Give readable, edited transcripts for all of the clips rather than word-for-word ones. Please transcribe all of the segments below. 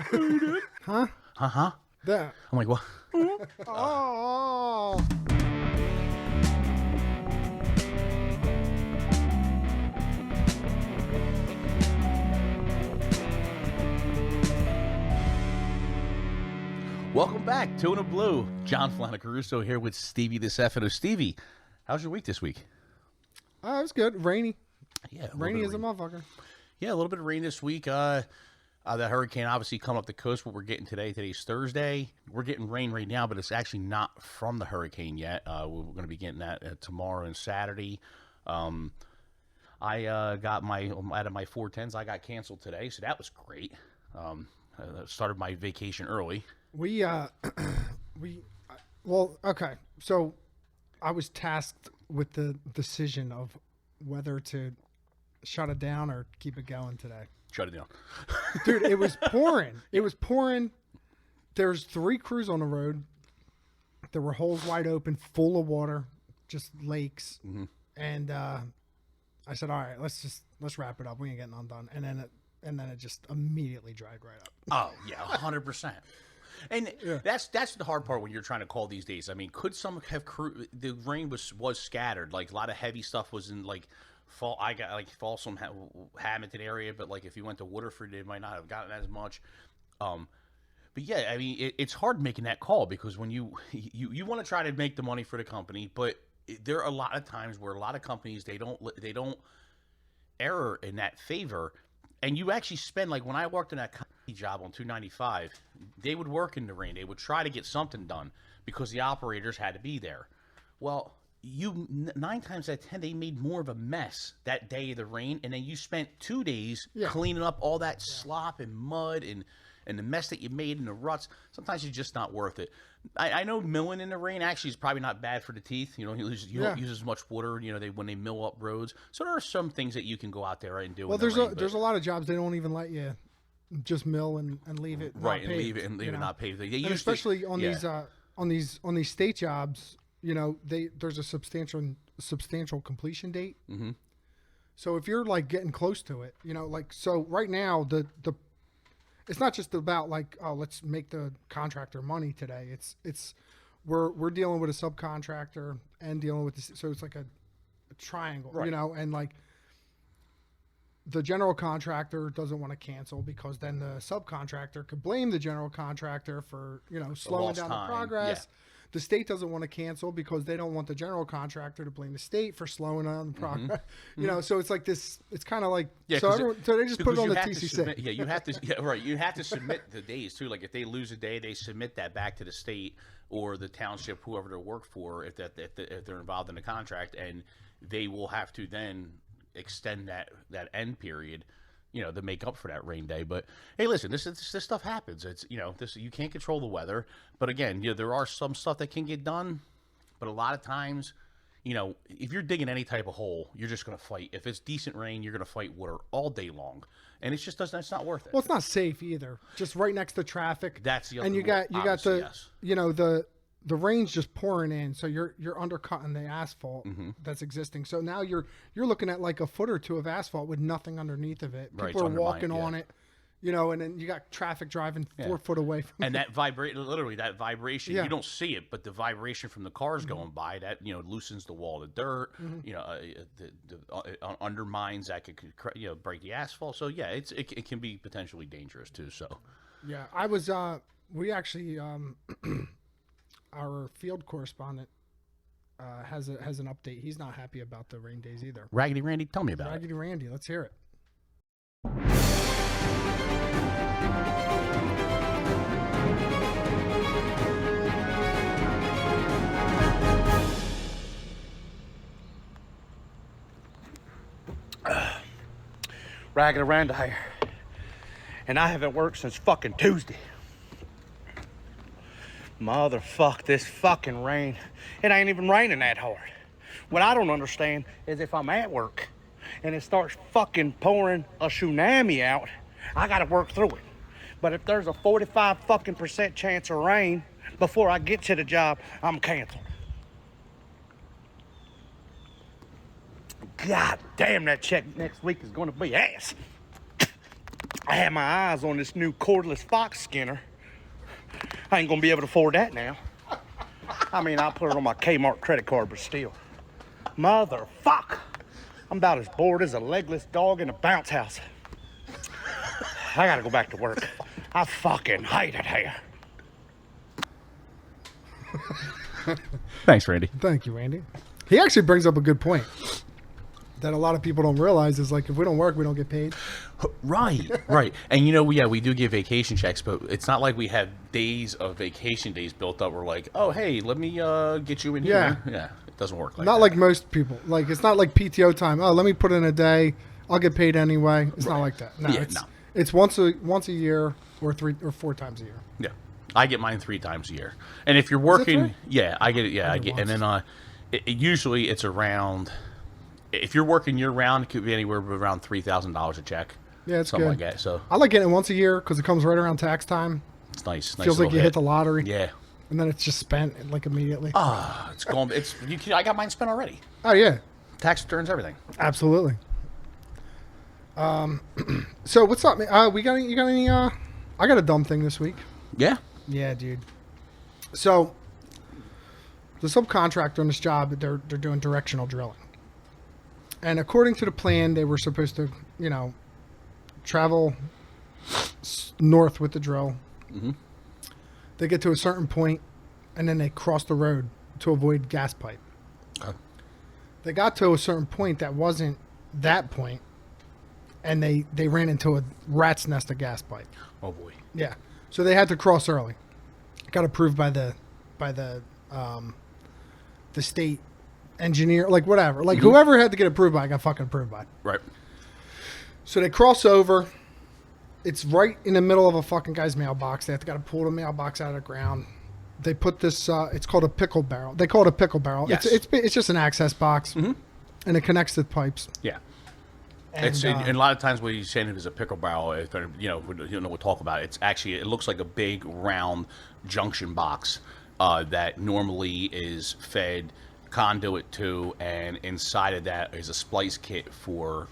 Huh? Uh-huh. That. I'm like, what? Oh. Welcome back, Tuna Blue. John Flounder Caruso here with Stevie DeStefano. Stevie, how's your week this week? Oh, it was good. Rainy. Yeah, Rainy as a motherfucker. Yeah, a little bit of rain this week. The hurricane obviously come up the coast. What we're getting today, today's Thursday. We're getting rain right now, but it's actually not from the hurricane yet. We're going to be getting that tomorrow and Saturday. I got out of my 410s. I got canceled today, so that was great. Started my vacation early. Okay. So I was tasked with the decision of whether to shut it down or keep it going today. Shut it down. Dude, it was pouring. It was pouring. There's 3 crews on the road. There were holes wide open, full of water, just lakes. Mm-hmm. And I said, all right, let's wrap it up. We ain't getting undone. And then it just immediately dried right up. Oh, yeah, 100%. And that's the hard part when you're trying to call these days. I mean, could some have the rain was scattered, like a lot of heavy stuff was in like fall. I got like Folsom, Hamilton area, but like if you went to Waterford, they might not have gotten as much. But yeah, I mean, it's hard making that call because when you want to try to make the money for the company, but there are a lot of times where a lot of companies they don't err in that favor. And you actually spend, like when I worked in that job on 295, they would work in the rain. They would try to get something done because the operators had to be there. Well, 9 times out of 10, they made more of a mess that day of the rain. And then you spent 2 days cleaning up all that slop and mud and the mess that you made in the ruts. Sometimes it's just not worth it. I know milling in the rain actually is probably not bad for the teeth. You know, you don't use as much water, you know, when they mill up roads. So there are some things that you can go out there and do. Well, there's a lot of jobs they don't even let you just mill and leave it right, not and paved, leave it not paved. And especially on these state jobs, you know, there's a substantial completion date. Mm-hmm. So if you're like getting close to it, you know, like so right now the it's not just about like, oh, let's make the contractor money today. It's we're dealing with a subcontractor and dealing with this, so it's like a triangle, right. You know, and like the general contractor doesn't want to cancel because then the subcontractor could blame the general contractor for, you know, slowing down the progress. Yeah. The state doesn't want to cancel because they don't want the general contractor to blame the state for slowing down the progress. Mm-hmm. You know, so it's like this. It's kind of like so they just put it on the TCC. You have to. Yeah, right. You have to submit the days too. Like if they lose a day, they submit that back to the state or the township, whoever they work for, if they're involved in the contract, and they will have to then extend that end period, you know, to make up for that rain day. But hey, listen, this stuff happens. It's, you know, you can't control the weather. But again, you know, there are some stuff that can get done. But a lot of times, you know, if you're digging any type of hole, you're just going to fight. If it's decent rain, you're going to fight water all day long, and it's not worth it. Well, it's not safe either. Just right next to traffic. That's the other. And you got the you know the rain's just pouring in, so you're undercutting the asphalt that's existing. So now you're looking at like a foot or two of asphalt with nothing underneath of it. People are walking on it, you know, and then you got traffic driving 4 foot away from and that vibration, you don't see it, but the vibration from the cars going by, that, you know, loosens the wall of dirt, you know, undermines that, could, you know, break the asphalt. So yeah, it can be potentially dangerous too. So yeah, I was we actually our field correspondent has an update. He's not happy about the rain days either. Raggedy Randy, tell me about Raggedy Randy, let's hear it. Raggedy Randy here, and I haven't worked since fucking Tuesday. Motherfuck this fucking rain. It ain't even raining that hard. What I don't understand is if I'm at work and it starts fucking pouring a tsunami out, I gotta work through it. But if there's a 45% chance of rain before I get to the job, I'm canceled. God damn, that check next week is gonna be ass. I had my eyes on this new cordless fox skinner. I ain't gonna be able to afford that now. I mean, I'll put it on my Kmart credit card, but still. Motherfuck. I'm about as bored as a legless dog in a bounce house. I gotta go back to work. I fucking hate it here. Thanks, Randy. Thank you, Randy. He actually brings up a good point that a lot of people don't realize is like if we don't work, we don't get paid. Right, right. And you know, we do get vacation checks, but it's not like we have days of vacation days built up. We're like, oh, hey, let me get you in here. Yeah, it doesn't work like that. Not like most people. Like it's not like PTO time. Oh, let me put in a day. I'll get paid anyway. It's not like that. No, it's once a year or 3 or 4 times a year. Yeah, I get mine 3 times a year. And if you're working, yeah, I get it. Yeah, I get. And then usually it's around. If you're working year round, it could be anywhere around $3,000 a check. Yeah, it's something good. like that. So I like getting it once a year because it comes right around tax time. It's nice. Feels like you hit the lottery. Yeah. And then it's just spent like immediately. It's going. It's you. I got mine spent already. Oh yeah. Tax returns, everything. Absolutely. So what's up, man? You got any? I got a dumb thing this week. Yeah. Yeah, dude. So the subcontractor on this job, they're doing directional drilling. And according to the plan, they were supposed to, travel north with the drill. Mm-hmm. They get to a certain point, and then they cross the road to avoid gas pipe. Okay. They got to a certain point that wasn't that point, and they ran into a rat's nest of gas pipe. Oh boy. Yeah. So they had to cross early. Got approved by the state engineer, like whatever, like whoever had to get approved by got fucking approved by. Right. So they cross over. It's right in the middle of a fucking guy's mailbox. They have to got to pull the mailbox out of the ground. They put this. It's called a pickle barrel. They call it a pickle barrel. Yes. It's just an access box, and it connects to the pipes. Yeah. And, And a lot of times when you say it is a pickle barrel, we'll talk about it. It's actually, it looks like a big round junction box that normally is fed conduit to, and inside of that is a splice kit for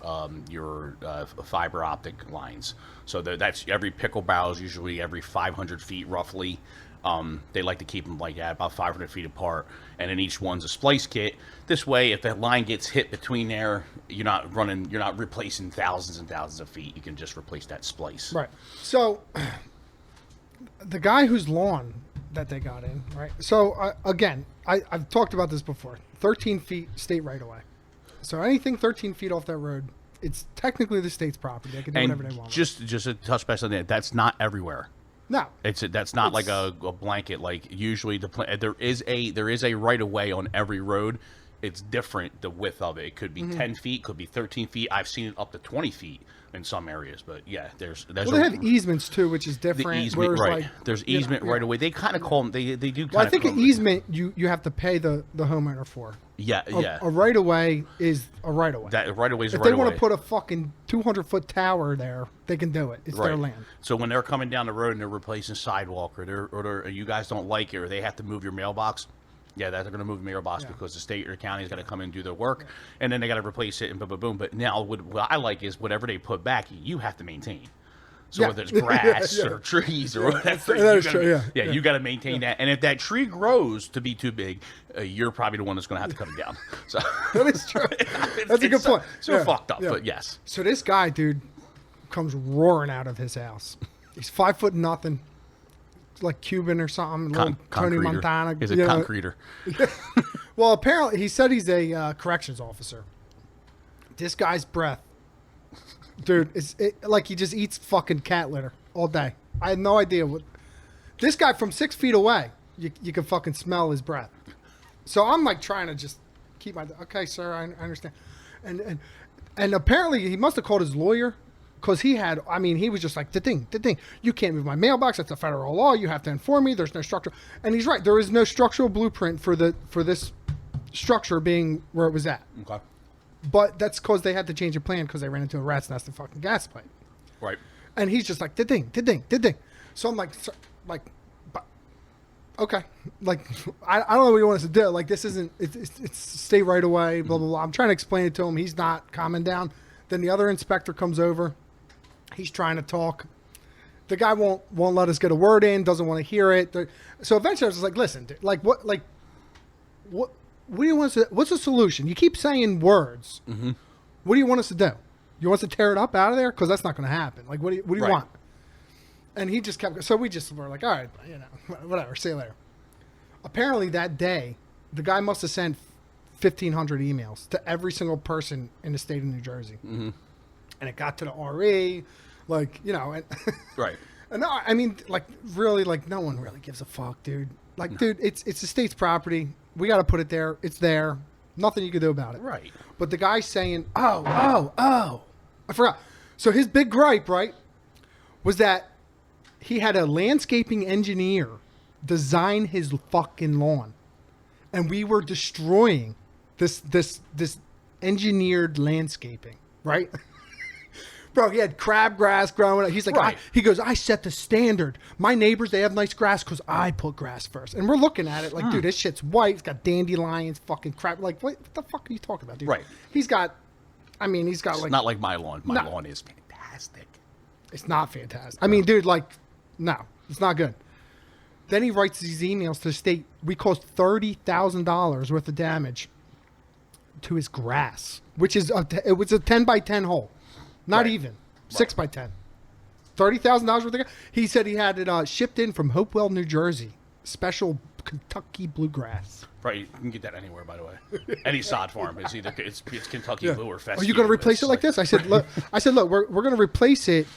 your fiber optic lines. So that's every pickle barrel is usually every 500 feet roughly. They like to keep them like that, about 500 feet apart, and then each one's a splice kit. This way, if that line gets hit between there, you're not replacing thousands and thousands of feet. You can just replace that splice. Right. So the guy whose lawn that they got in, right? So again, I've talked about this before. 13 feet state right away. So anything 13 feet off that road, it's technically the state's property. They can do whatever they want. Just a touch base on that. That's not everywhere. No, that's not like a blanket. Like usually there is a right of way on every road. It's different, the width of it. It could be 10 feet, could be 13 feet. I've seen it up to 20 feet in some areas, but yeah, there's. Well, they have easements too, which is different. The easement, right? Like, there's easement right away. They kind of call them. They do. Well, I think an easement you have to pay the homeowner for. Yeah, yeah. A right of way is a right of way. That right of way is a if right they of want way. to put a fucking 200-foot tower there, they can do it. It's their land. So when they're coming down the road and they're replacing sidewalk, or you guys don't like it, or they have to move your mailbox, yeah, they're going to move the mailbox because the state or the county's got to come in and do their work, and then they got to replace it and boom, boom, boom. But now what I like is whatever they put back, you have to maintain. So whether it's grass or trees or whatever, that is true. You got to maintain that. And if that tree grows to be too big, you're probably the one that's going to have to cut it down. So that is true. That's a good point. So fucked up, but yes. So this guy, dude, comes roaring out of his house. He's 5'0" nothing, like Cuban or something. Tony Montana. Is it concreter? Well, apparently he said he's a corrections officer. This guy's breath, dude, like he just eats fucking cat litter all day. I had no idea what. This guy from 6 feet away, you can fucking smell his breath. So I'm like trying to just keep my. Okay, sir, I understand. And apparently he must have called his lawyer. Because he was just like, the thing, you can't move my mailbox. That's a federal law. You have to inform me. There's no structure. And he's right. There is no structural blueprint for this structure being where it was at. Okay. But that's because they had to change a plan because they ran into a rat's nest of fucking gas pipe. Right. And he's just like, the thing. So I'm like, okay. Like, I don't know what he wants to do. Like, this isn't, it's stay right away, blah, blah, blah. I'm trying to explain it to him. He's not calming down. Then the other inspector comes over. He's trying to talk. The guy won't let us get a word in. Doesn't want to hear it. So eventually, I was like, "Listen, dude, what do you want us to? What's the solution? You keep saying words. Mm-hmm. What do you want us to do? You want us to tear it up out of there? Because that's not going to happen. Like, what do you want?" And he just kept. So we just were like, "All right, whatever. See you later." Apparently, that day, the guy must have sent 1,500 emails to every single person in the state of New Jersey, and it got to the RE. Like, and right. And no, I mean, like, really, like, no one really gives a fuck, dude. Like, no. Dude, it's the state's property. We got to put it there. It's there. Nothing you can do about it. Right. But the guy's saying, oh, I forgot. So his big gripe, right, was that he had a landscaping engineer design his fucking lawn, and we were destroying this engineered landscaping, right? Bro, he had crabgrass growing up. He's like, right. He goes, I set the standard. My neighbors, they have nice grass because I put grass first. And we're looking at it like, dude, this shit's white. It's got dandelions, fucking crap. Like, what the fuck are you talking about, dude? Right. He's got it's like... not like my lawn. My lawn is fantastic. It's not fantastic. I mean, dude, like, no, it's not good. Then he writes these emails to the state. We caused $30,000 worth of damage to his grass, which is it was a 10 by 10 hole. Not right. even. 6 by 10. $30,000 worth of grass. He said he had it shipped in from Hopewell, New Jersey. Special Kentucky Bluegrass. Right, you can get that anywhere, by the way. Any sod farm is either it's Kentucky Blue or Fescue. Are you going to replace it like this? I said, look, we're going to replace it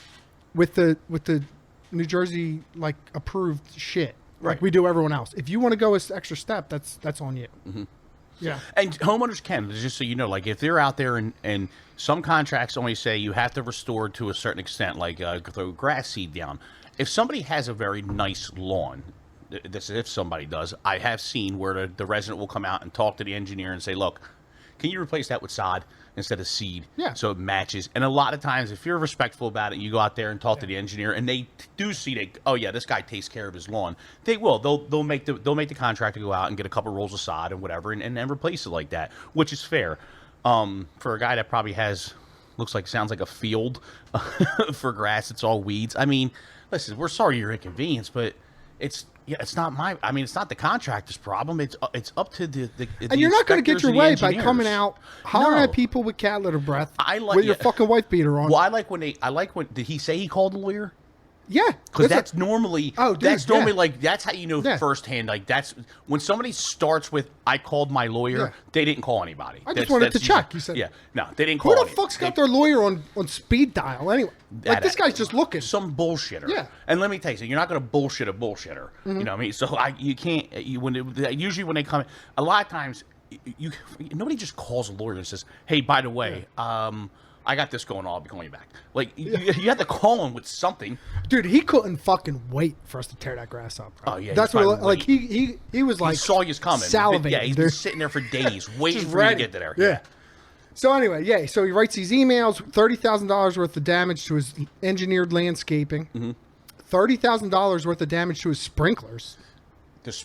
with the New Jersey like approved shit, right. like we do everyone else. If you want to go an extra step, that's on you. Mm-hmm. Yeah, and homeowners can, just so you know, like if they're out there and some contracts only say you have to restore to a certain extent, like throw grass seed down. If somebody has a very nice lawn, this is if somebody does, I have seen where the resident will come out and talk to the engineer and say, look, can you replace that with sod instead of seed? Yeah. So it matches. And a lot of times, if you're respectful about it, you go out there and talk to the engineer, and they do see oh yeah, this guy takes care of his lawn. They will. They'll make the contractor go out and get a couple rolls of sod and whatever, and replace it like that, which is fair. For a guy that probably sounds like a field for grass, it's all weeds. I mean, listen, we're sorry you're inconvenienced, but it's not it's not the contractor's problem. It's up to the and you're not going to get your way by engineers. coming out hollering at people with cat litter breath with your fucking wife beater on. Well, I like when did he say he called a lawyer? Yeah, because that's normally like that's how you know firsthand. Like that's when somebody starts with "I called my lawyer." They didn't call anybody. I just wanted to check. You said, no, they didn't call. Who the fuck's got their lawyer on speed dial anyway? Like this guy's just looking. Some bullshitter. Yeah. And let me tell you, you're not going to bullshit a bullshitter. Mm-hmm. You know what I mean? So you can't. Usually when they come in, a lot of times nobody just calls a lawyer and says, "Hey, by the way, I got this going on. I'll be calling you back." Like you have to call him with something. Dude, he couldn't fucking wait for us to tear that grass up. Bro. Oh yeah, that's what like he was like he saw you coming. Salivating. Yeah, he's been sitting there for days waiting for you to get there. Yeah. So anyway, so he writes these emails, $30,000 worth of damage to his engineered landscaping, $30,000 worth of damage to his sprinklers.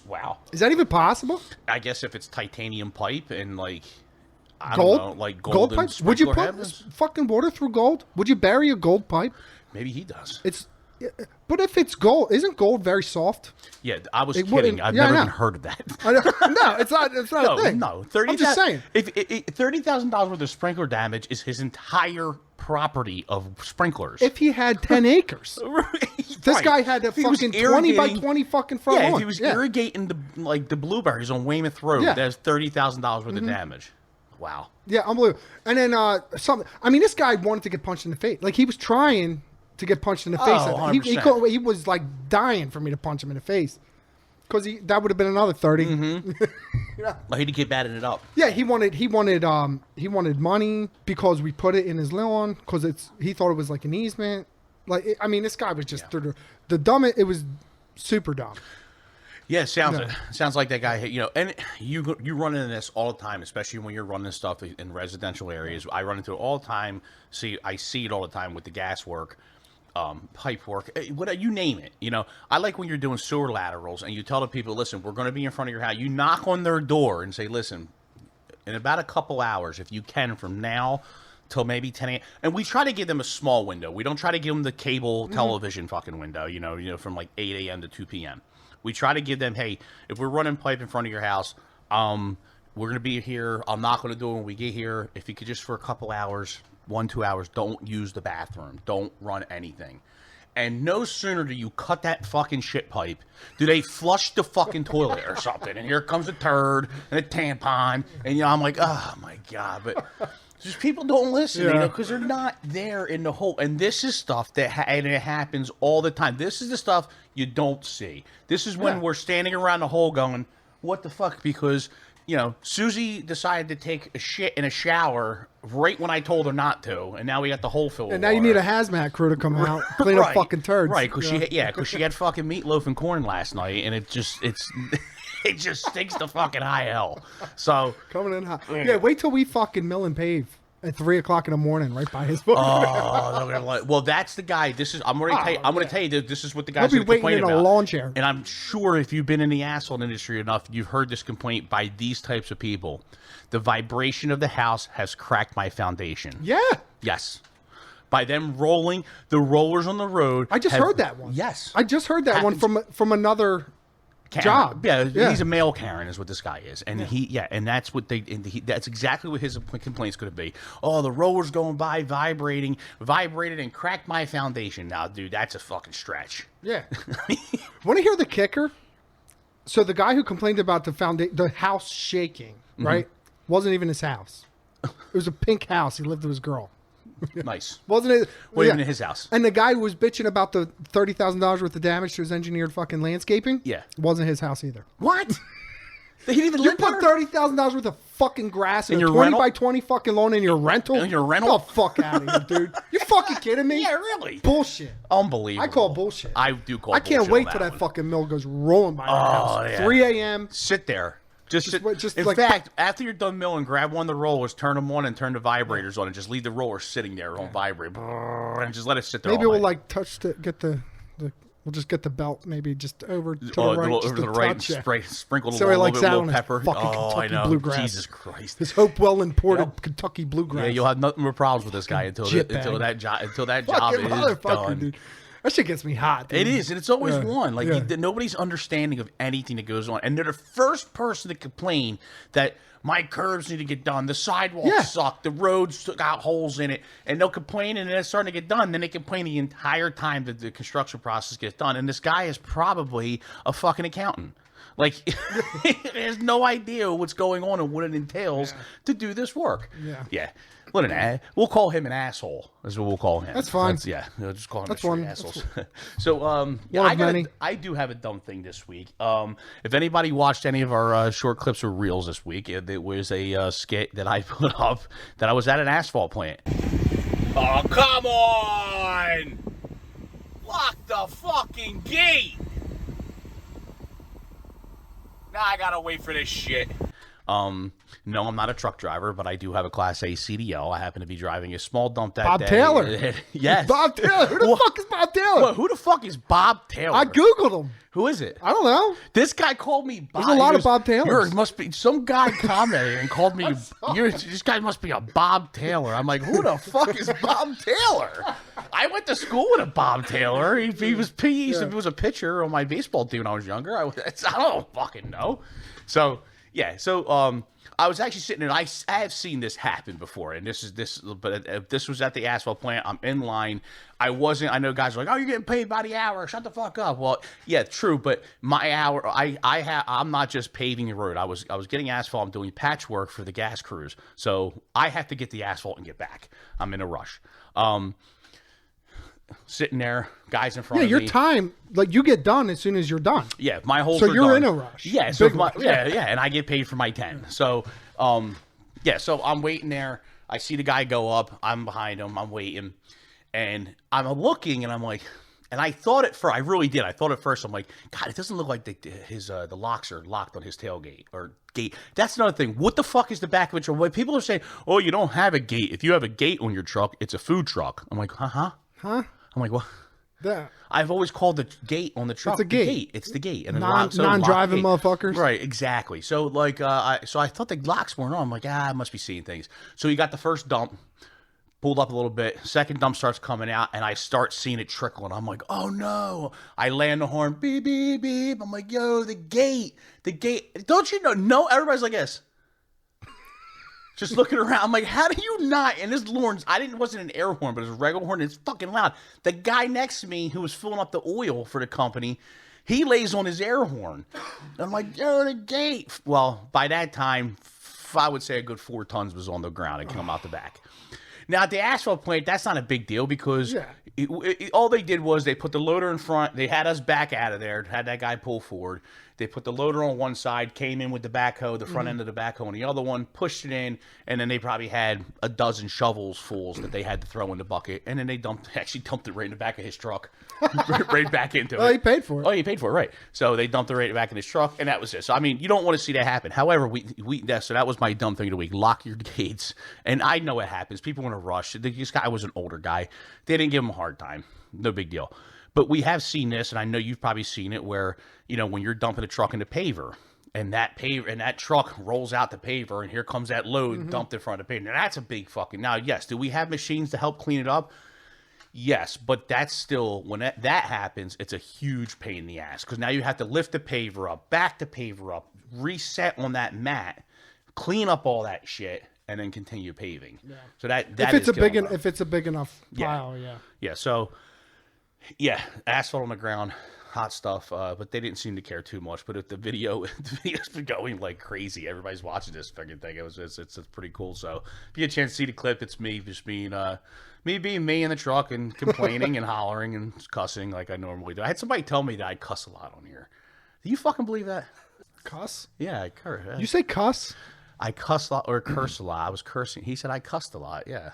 Wow. Is that even possible? I guess if it's titanium pipe and like. I gold? don't know, like gold pipes? Would you put fucking water through gold? Would you bury a gold pipe? Maybe he does. But if it's gold, isn't gold very soft? Yeah, I was kidding. I've never even heard of that. No, it's not. It's not a thing. No, I'm just saying. If $30,000 worth of sprinkler damage is his entire property of sprinklers. If he had 10 acres, this guy had a fucking 20 by 20 fucking front lawn. If he was irrigating the blueberries on Weymouth Road, that's $30,000 worth of damage. Wow. Yeah, unbelievable. And then something. I mean, this guy wanted to get punched in the face. Like he was trying to get punched in the face. Oh, he was like dying for me to punch him in the face, because that would have been another 30. Mm-hmm. Well, he had to keep batting it up. Yeah, he wanted money because we put it in his lawn because he thought it was like an easement. Like I mean, this guy was just the dumbest. It was super dumb. Yeah, sounds like that guy. And you run into this all the time, especially when you're running stuff in residential areas. I run into it all the time. I see it all the time with the gas work, pipe work, you name it. I like when you're doing sewer laterals and you tell the people, listen, we're going to be in front of your house. You knock on their door and say, listen, in about a couple hours, if you can, from now till maybe 10 a.m. And we try to give them a small window. We don't try to give them the cable television fucking window, you know, from like 8 a.m. to 2 p.m. We try to give them, hey, if we're running pipe in front of your house, we're going to be here. I'm not going to do it when we get here. If you could just for a couple hours, 1-2 hours, don't use the bathroom. Don't run anything. And no sooner do you cut that fucking shit pipe, do they flush the fucking toilet or something. And here comes a turd and a tampon. And, you know, I'm like, oh, my God. But just people don't listen, you know, because they're not there in the hole. And this is stuff that and it happens all the time. This is the stuff you don't see. This is when we're standing around the hole going, what the fuck? Because, you know, Susie decided to take a shit in a shower right when I told her not to, and now we got the hole filled. And now you need a hazmat crew to come out, clean up fucking turds. Right? Because she had fucking meatloaf and corn last night, and it just stinks to fucking high hell. So coming in hot. Yeah, wait till we fucking mill and pave at 3 o'clock in the morning, right by his book. Oh, well, that's the guy. I'm going to tell you that this is what the guy's going to be waiting about. in a lawn chair. And I'm sure if you've been in the asphalt industry enough, you've heard this complaint by these types of people. The vibration of the house has cracked my foundation. Yeah. Yes. By them rolling the rollers on the road. I just heard that one. Yes. I just heard that one from another Karen. job. Yeah, he's a male Karen is what this guy is. And and that's what that's exactly what his complaint's going to be. Oh, the rollers going by vibrated and cracked my foundation. Now, dude, that's a fucking stretch. Yeah. Want to hear the kicker? So the guy who complained about the house shaking, right? Wasn't even his house. It was a pink house. He lived with his girl. Nice. Wasn't it? Wasn't even in his house. And the guy who was bitching about the $30,000 worth of damage to his engineered fucking landscaping. Yeah. Wasn't his house either. What? They didn't even You live put there? $30,000 worth of fucking grass in a your 20 rental? by 20 fucking lawn in your rental? In your rental? Get the fuck out of here, dude. You fucking kidding me? Yeah, really. Bullshit. Unbelievable. I call bullshit. I do call I bullshit. can't wait on till that one. fucking mill goes rolling by my house. Yeah. 3 a.m. Sit there. In like- fact, after you're done milling, grab one of the rollers, turn them on, and turn the vibrators on, and just leave the roller sitting there on vibrate, and just let it sit there. Maybe all we'll night. like touch we'll just get the belt maybe just over to the a right, little just over to the to right, touch it. sprinkle a So he little, likes bit, that little on his pepper. fucking Oh, I Kentucky know. Bluegrass. Jesus Christ. His Hopewell imported Kentucky Bluegrass. Yeah, you'll have nothing more problems with this guy until that job Fucking is motherfucker, done. dude. That shit gets me hot. Dude. It is, and it's always Yeah. one. Like Yeah. nobody's understanding of anything that goes on, and they're the first person to complain that my curbs need to get done, the sidewalks suck, the roads got holes in it, and they'll complain, and then it's starting to get done. Then they complain the entire time that the construction process gets done, and this guy is probably a fucking accountant. Like, he has no idea what's going on and what it entails to do this work. Yeah. We'll call him an asshole. Is what we'll call him. That's fine. We'll just call him That's straight one. assholes. So, I do have a dumb thing this week. If anybody watched any of our short clips or reels this week, it was a skit that I put up that I was at an asphalt plant. Oh, come on! Lock the fucking gate! Now I gotta wait for this shit. No, I'm not a truck driver, but I do have a Class A CDL. I happen to be driving a small dump that Bob day. Taylor. Yes. Bob Taylor. Who the fuck is Bob Taylor? Well, who the fuck is Bob Taylor? I Googled him. Who is it? I don't know. This guy called me Bob. There's a lot of Bob Taylors. Must be some guy commented and called me. This guy must be a Bob Taylor. I'm like, who the fuck is Bob Taylor? I went to school with a Bob Taylor. He was a pitcher on my baseball team when I was younger. I don't fucking know. So I was actually sitting there. I have seen this happen before, and but this was at the asphalt plant. I'm in line. I know guys are like, "Oh, you're getting paid by the hour. Shut the fuck up." Well, yeah, true, but my hour, I'm not just paving the road. I was getting asphalt. I'm doing patchwork for the gas crews, so I have to get the asphalt and get back. I'm in a rush. Sitting there, guys in front of me. Yeah, your time, like you get done as soon as you're done. Yeah, my whole. So you're in a rush. Yeah, and I get paid for my 10. So, so I'm waiting there. I see the guy go up. I'm behind him. I'm waiting, and I'm looking, and I'm like, and I thought at first, I really did. I thought at first, I'm like, God, it doesn't look like the locks are locked on his tailgate or gate. That's another thing. What the fuck is the back of a truck? People are saying, oh, you don't have a gate. If you have a gate on your truck, it's a food truck. I'm like, huh? I'm like, what? Yeah. I've always called the gate on the truck. It's a gate. It's the gate. And non-driving motherfuckers. Right, exactly. So I thought the locks weren't on. I'm like, I must be seeing things. So you got the first dump. pulled up a little bit. Second dump starts coming out, and I start seeing it trickle, and I'm like, oh no. I land the horn, beep, beep, beep. I'm like, yo, the gate. Don't you know? No, everybody's like this. Just looking around. I'm like, how do you not? And this horn, wasn't an air horn, but it was a regular horn. It's fucking loud. The guy next to me who was filling up the oil for the company, he lays on his air horn. I'm like, yo, the gate. Well, by that time, I would say a good 4 tons was on the ground and come out the back. Now, at the asphalt plant, that's not a big deal because all they did was they put the loader in front. They had us back out of there, had that guy pull forward. They put the loader on one side, came in with the backhoe, the front end of the backhoe on the other one, pushed it in, and then they probably had a dozen shovels fulls that they had to throw in the bucket, and then they actually dumped it right in the back of his truck, right back into it. Oh, he paid for it. Oh, he paid for it, right. So they dumped it right back in his truck, and that was it. So, I mean, you don't want to see that happen. However, so that was my dumb thing of the week. Lock your gates. And I know it happens. People want to rush. This guy was an older guy. They didn't give him a hard time. No big deal. But we have seen this, and I know you've probably seen it, where, when you're dumping a truck in the paver, and that truck rolls out the paver, and here comes that load dumped in front of the paver. Now, that's a big fucking... Now, yes, do we have machines to help clean it up? Yes, but that's still... When that happens, it's a huge pain in the ass, because now you have to lift the paver up, back the paver up, reset on that mat, clean up all that shit, and then continue paving. Yeah. So that if it's a big enough pile, yeah. So... Yeah, asphalt on the ground, hot stuff, but they didn't seem to care too much. But if the video's been going like crazy, everybody's watching this fucking thing. It's pretty cool. So if you get a chance to see the clip, it's me just being me in the truck and complaining and hollering and cussing like I normally do. I had somebody tell me that I cuss a lot on here. Do you fucking believe that? Cuss? Yeah, I curse. You say cuss? I cuss a lot or curse a lot. I was cursing. He said I cussed a lot. Yeah.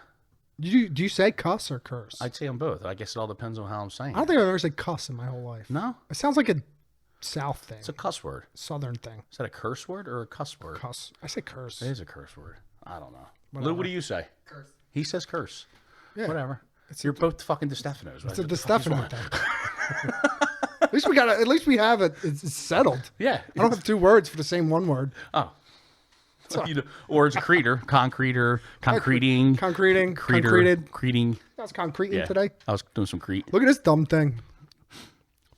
Do you say cuss or curse? I'd say them both. I guess it all depends on how I'm saying. I don't think I've ever said cuss in my whole life. No? It sounds like a South thing. It's a cuss word. Southern thing. Is that a curse word or a cuss word? Cuss. I say curse. It is a curse word. I don't know. Lou, what do you say? Curse. He says curse. Yeah. Whatever. You're both fucking DeStefanos, right? It's a DeStefano thing. At least we have it. It's settled. Yeah. I don't have 2 words for the same one word. Oh. Or it's a creator, concreting. Creting. I was concreting today. I was doing some crete. Look at this dumb thing.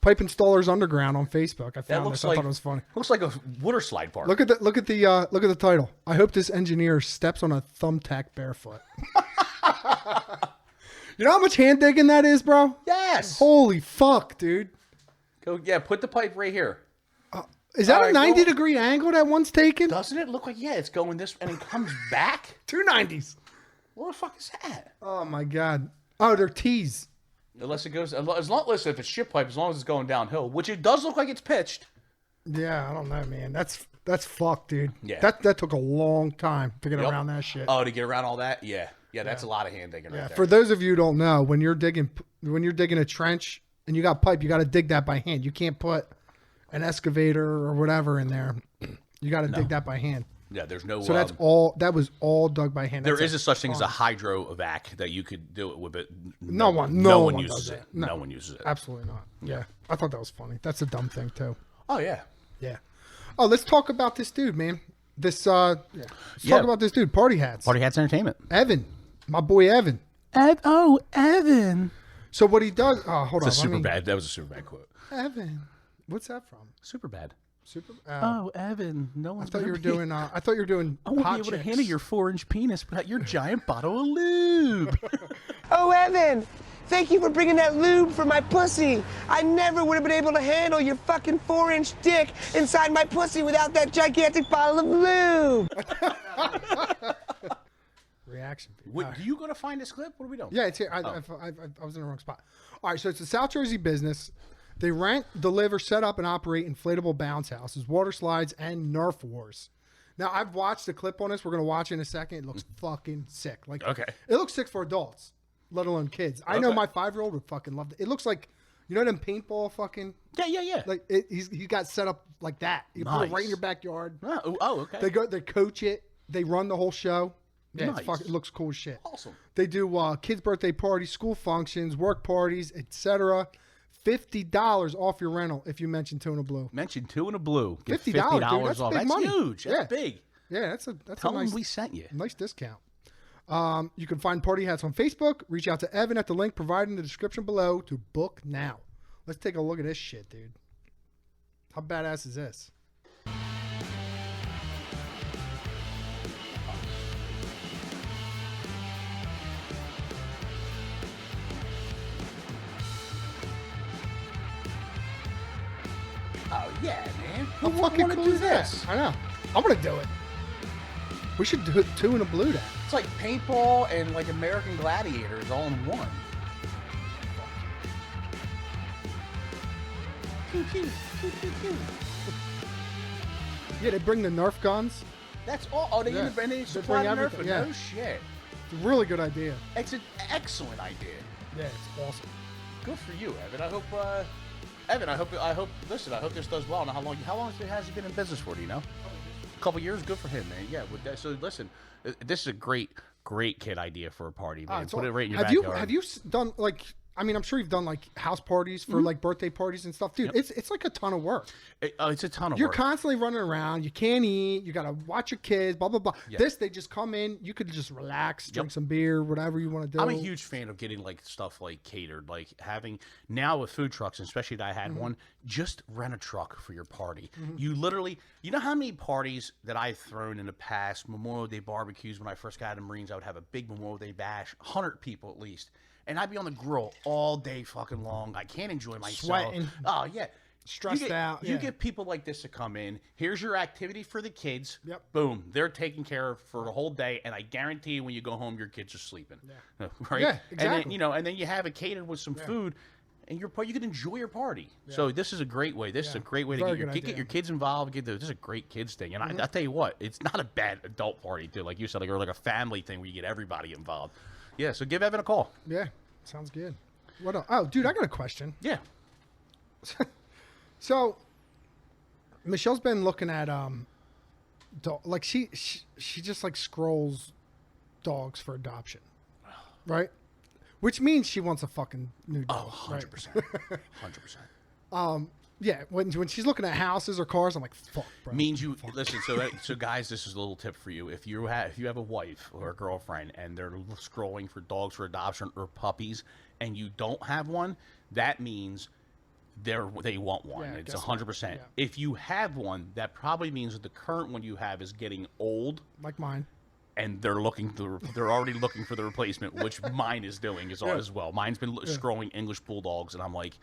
Pipe Installers Underground on Facebook. I found this. I thought it was funny. Looks like a water slide park. Look at the title. I hope this engineer steps on a thumbtack barefoot. You know how much hand digging that is, bro? Yes. Holy fuck, dude. Put the pipe right here. Is that a 90-degree angle that one's taken? Doesn't it look like, it's going this and it comes back? 2 90s. What the fuck is that? Oh, my God. Oh, they're T's. Unless it goes, listen, if it's ship pipe, as long as it's going downhill, which it does look like it's pitched. Yeah, I don't know, man. That's fucked, dude. Yeah. That took a long time to get around that shit. Oh, to get around all that? Yeah. Yeah, that's a lot of hand digging right there. For those of you who don't know, when you're digging a trench and you got pipe, you got to dig that by hand. You can't put an excavator or whatever in there. You got to dig that by hand. Yeah, there's no. So that was all dug by hand. There is a such thing as a hydrovac that you could do it with it. No one uses it. No one uses it. Absolutely not. Yeah, I thought that was funny. That's a dumb thing too. Oh yeah. Yeah. Oh, let's talk about this dude, man. Let's talk about this dude. Party Hats. Party Hats Entertainment. Evan, my boy Evan. Evan. So what he does? Oh, hold on. That was a super bad quote. Evan. What's that from? Super bad. Evan, no one's. I thought you were doing. I won't be able to handle your 4-inch penis without your giant bottle of lube. Oh, Evan, thank you for bringing that lube for my pussy. I never would have been able to handle your fucking 4-inch dick inside my pussy without that gigantic bottle of lube. Reaction. Are you going to find this clip? What are we doing? Yeah, it's here. I was in the wrong spot. All right, so it's a South Jersey business. They rent, deliver, set up, and operate inflatable bounce houses, water slides, and Nerf wars. Now, I've watched the clip on this. We're going to watch it in a second. It looks fucking sick. It looks sick for adults, let alone kids. I know my 5-year-old would fucking love it. It looks like, you know them paintball fucking... Yeah. Like, he got set up like that. You put it right in your backyard. Oh, okay. They coach it. They run the whole show. Yeah, nice. It looks cool as shit. Awesome. They do kids' birthday parties, school functions, work parties, etc. $50 off your rental if you mention Two in a Blue. Mention Two in a Blue. Get $50 off. That's big money. Huge. That's big. Yeah, that's Tell a nice, them we sent you. Nice discount. You can find party hats on Facebook. Reach out to Evan at the link provided in the description below to book now. Let's take a look at this shit, dude. How badass is this? Oh yeah, man. How Who fucking wanna cool do is that? this? I know. I'm gonna do it. We should do it 2 in a blue that. It's like paintball and like American Gladiators all in one. Pew, pew, pew, pew, pew. Yeah, they bring the Nerf guns. That's all. Oh, they Yeah. even they They supply bring the Nerf. everything, yeah. No shit. It's a really good idea. It's an excellent idea. Yeah, it's awesome. Good for you, Evan. I hope. Evan, I hope. Listen, I hope this does well. Now, how long has he been in business for? Do you know? A couple years. Good for him, man. Yeah. So listen, this is a great kid idea for a party, man. Put it right in your backyard. Have you done like? I mean, I'm sure you've done like house parties for like birthday parties and stuff, dude. It's like a ton of work. It's a ton of You're work. constantly running around. You can't eat. You gotta watch your kids. Blah blah blah. Yeah. This, they just come in. You could just relax, drink some beer, whatever you want to do. I'm a huge fan of getting like stuff like catered, like having now with food trucks, and especially that I had one. Just rent a truck for your party. You literally, you know how many parties that I've thrown in the past, Memorial Day barbecues. When I first got in the Marines, I would have a big Memorial Day bash, 100 people at least. And I'd be on the grill all day fucking long. I can't enjoy myself. Sweating. Oh, yeah. Stressed out. You Yeah. get people like this to come in. Here's your activity for the kids. Yep. Boom. They're taken care of for the whole day. And I guarantee you when you go home, your kids are sleeping. Yeah. Right? Yeah, And then, exactly. and then you have it catered with some food. And you can enjoy your party. So this is a great way. This is a great way to Very get good idea. your kids involved. This is a great kids thing. And I'll tell you what, it's not a bad adult party too, like you said, or like a family thing where you get everybody involved. Yeah. So give Evan a call. Yeah, sounds good. What else? Oh, dude, I got a question. Yeah. So, Michelle's been looking at like she just like scrolls dogs for adoption, right? Which means she wants a fucking new dog. Oh, 100%. 100%. Yeah, when she's looking at houses or cars, I'm like, fuck, bro. Means you listen. So guys, this is a little tip for you. If you have a wife or a girlfriend and they're scrolling for dogs for adoption or puppies, and you don't have one, that means they want one. Yeah, It's guess 100%. yeah. If you have one, that probably means that the current one you have is getting old, Like mine. and they're already looking for the replacement, which mine is doing as well. Mine's been scrolling English bulldogs, and I'm like,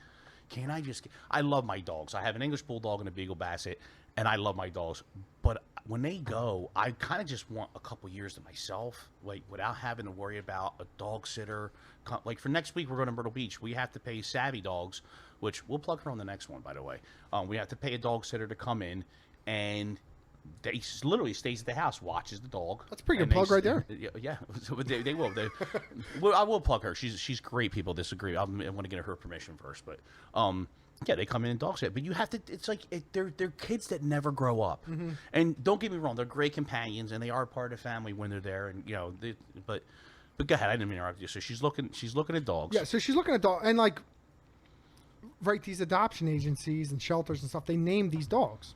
can I just? I love my dogs. I have an English bulldog and a Beagle Basset, and I love my dogs. But when they go, I kind of just want a couple years to myself, like without having to worry about a dog sitter. Like for next week, we're going to Myrtle Beach. We have to pay Savvy Dogs, which we'll plug her on the next one, by the way. We have to pay a dog sitter to come in, and they literally stays at the house, watches the dog. That's a pretty good plug right there. Yeah, so they will. Well, I will plug her. She's great. People disagree. I want to get her permission first, but yeah, they come in and dog sit. But you have to. It's like they're kids that never grow up. And don't get me wrong, they're great companions, and they are part of the family when they're there. And but go ahead. I didn't mean to interrupt you. So she's looking at dogs. Yeah, so she's looking at dog and like, right, these adoption agencies and shelters and stuff. They name these dogs,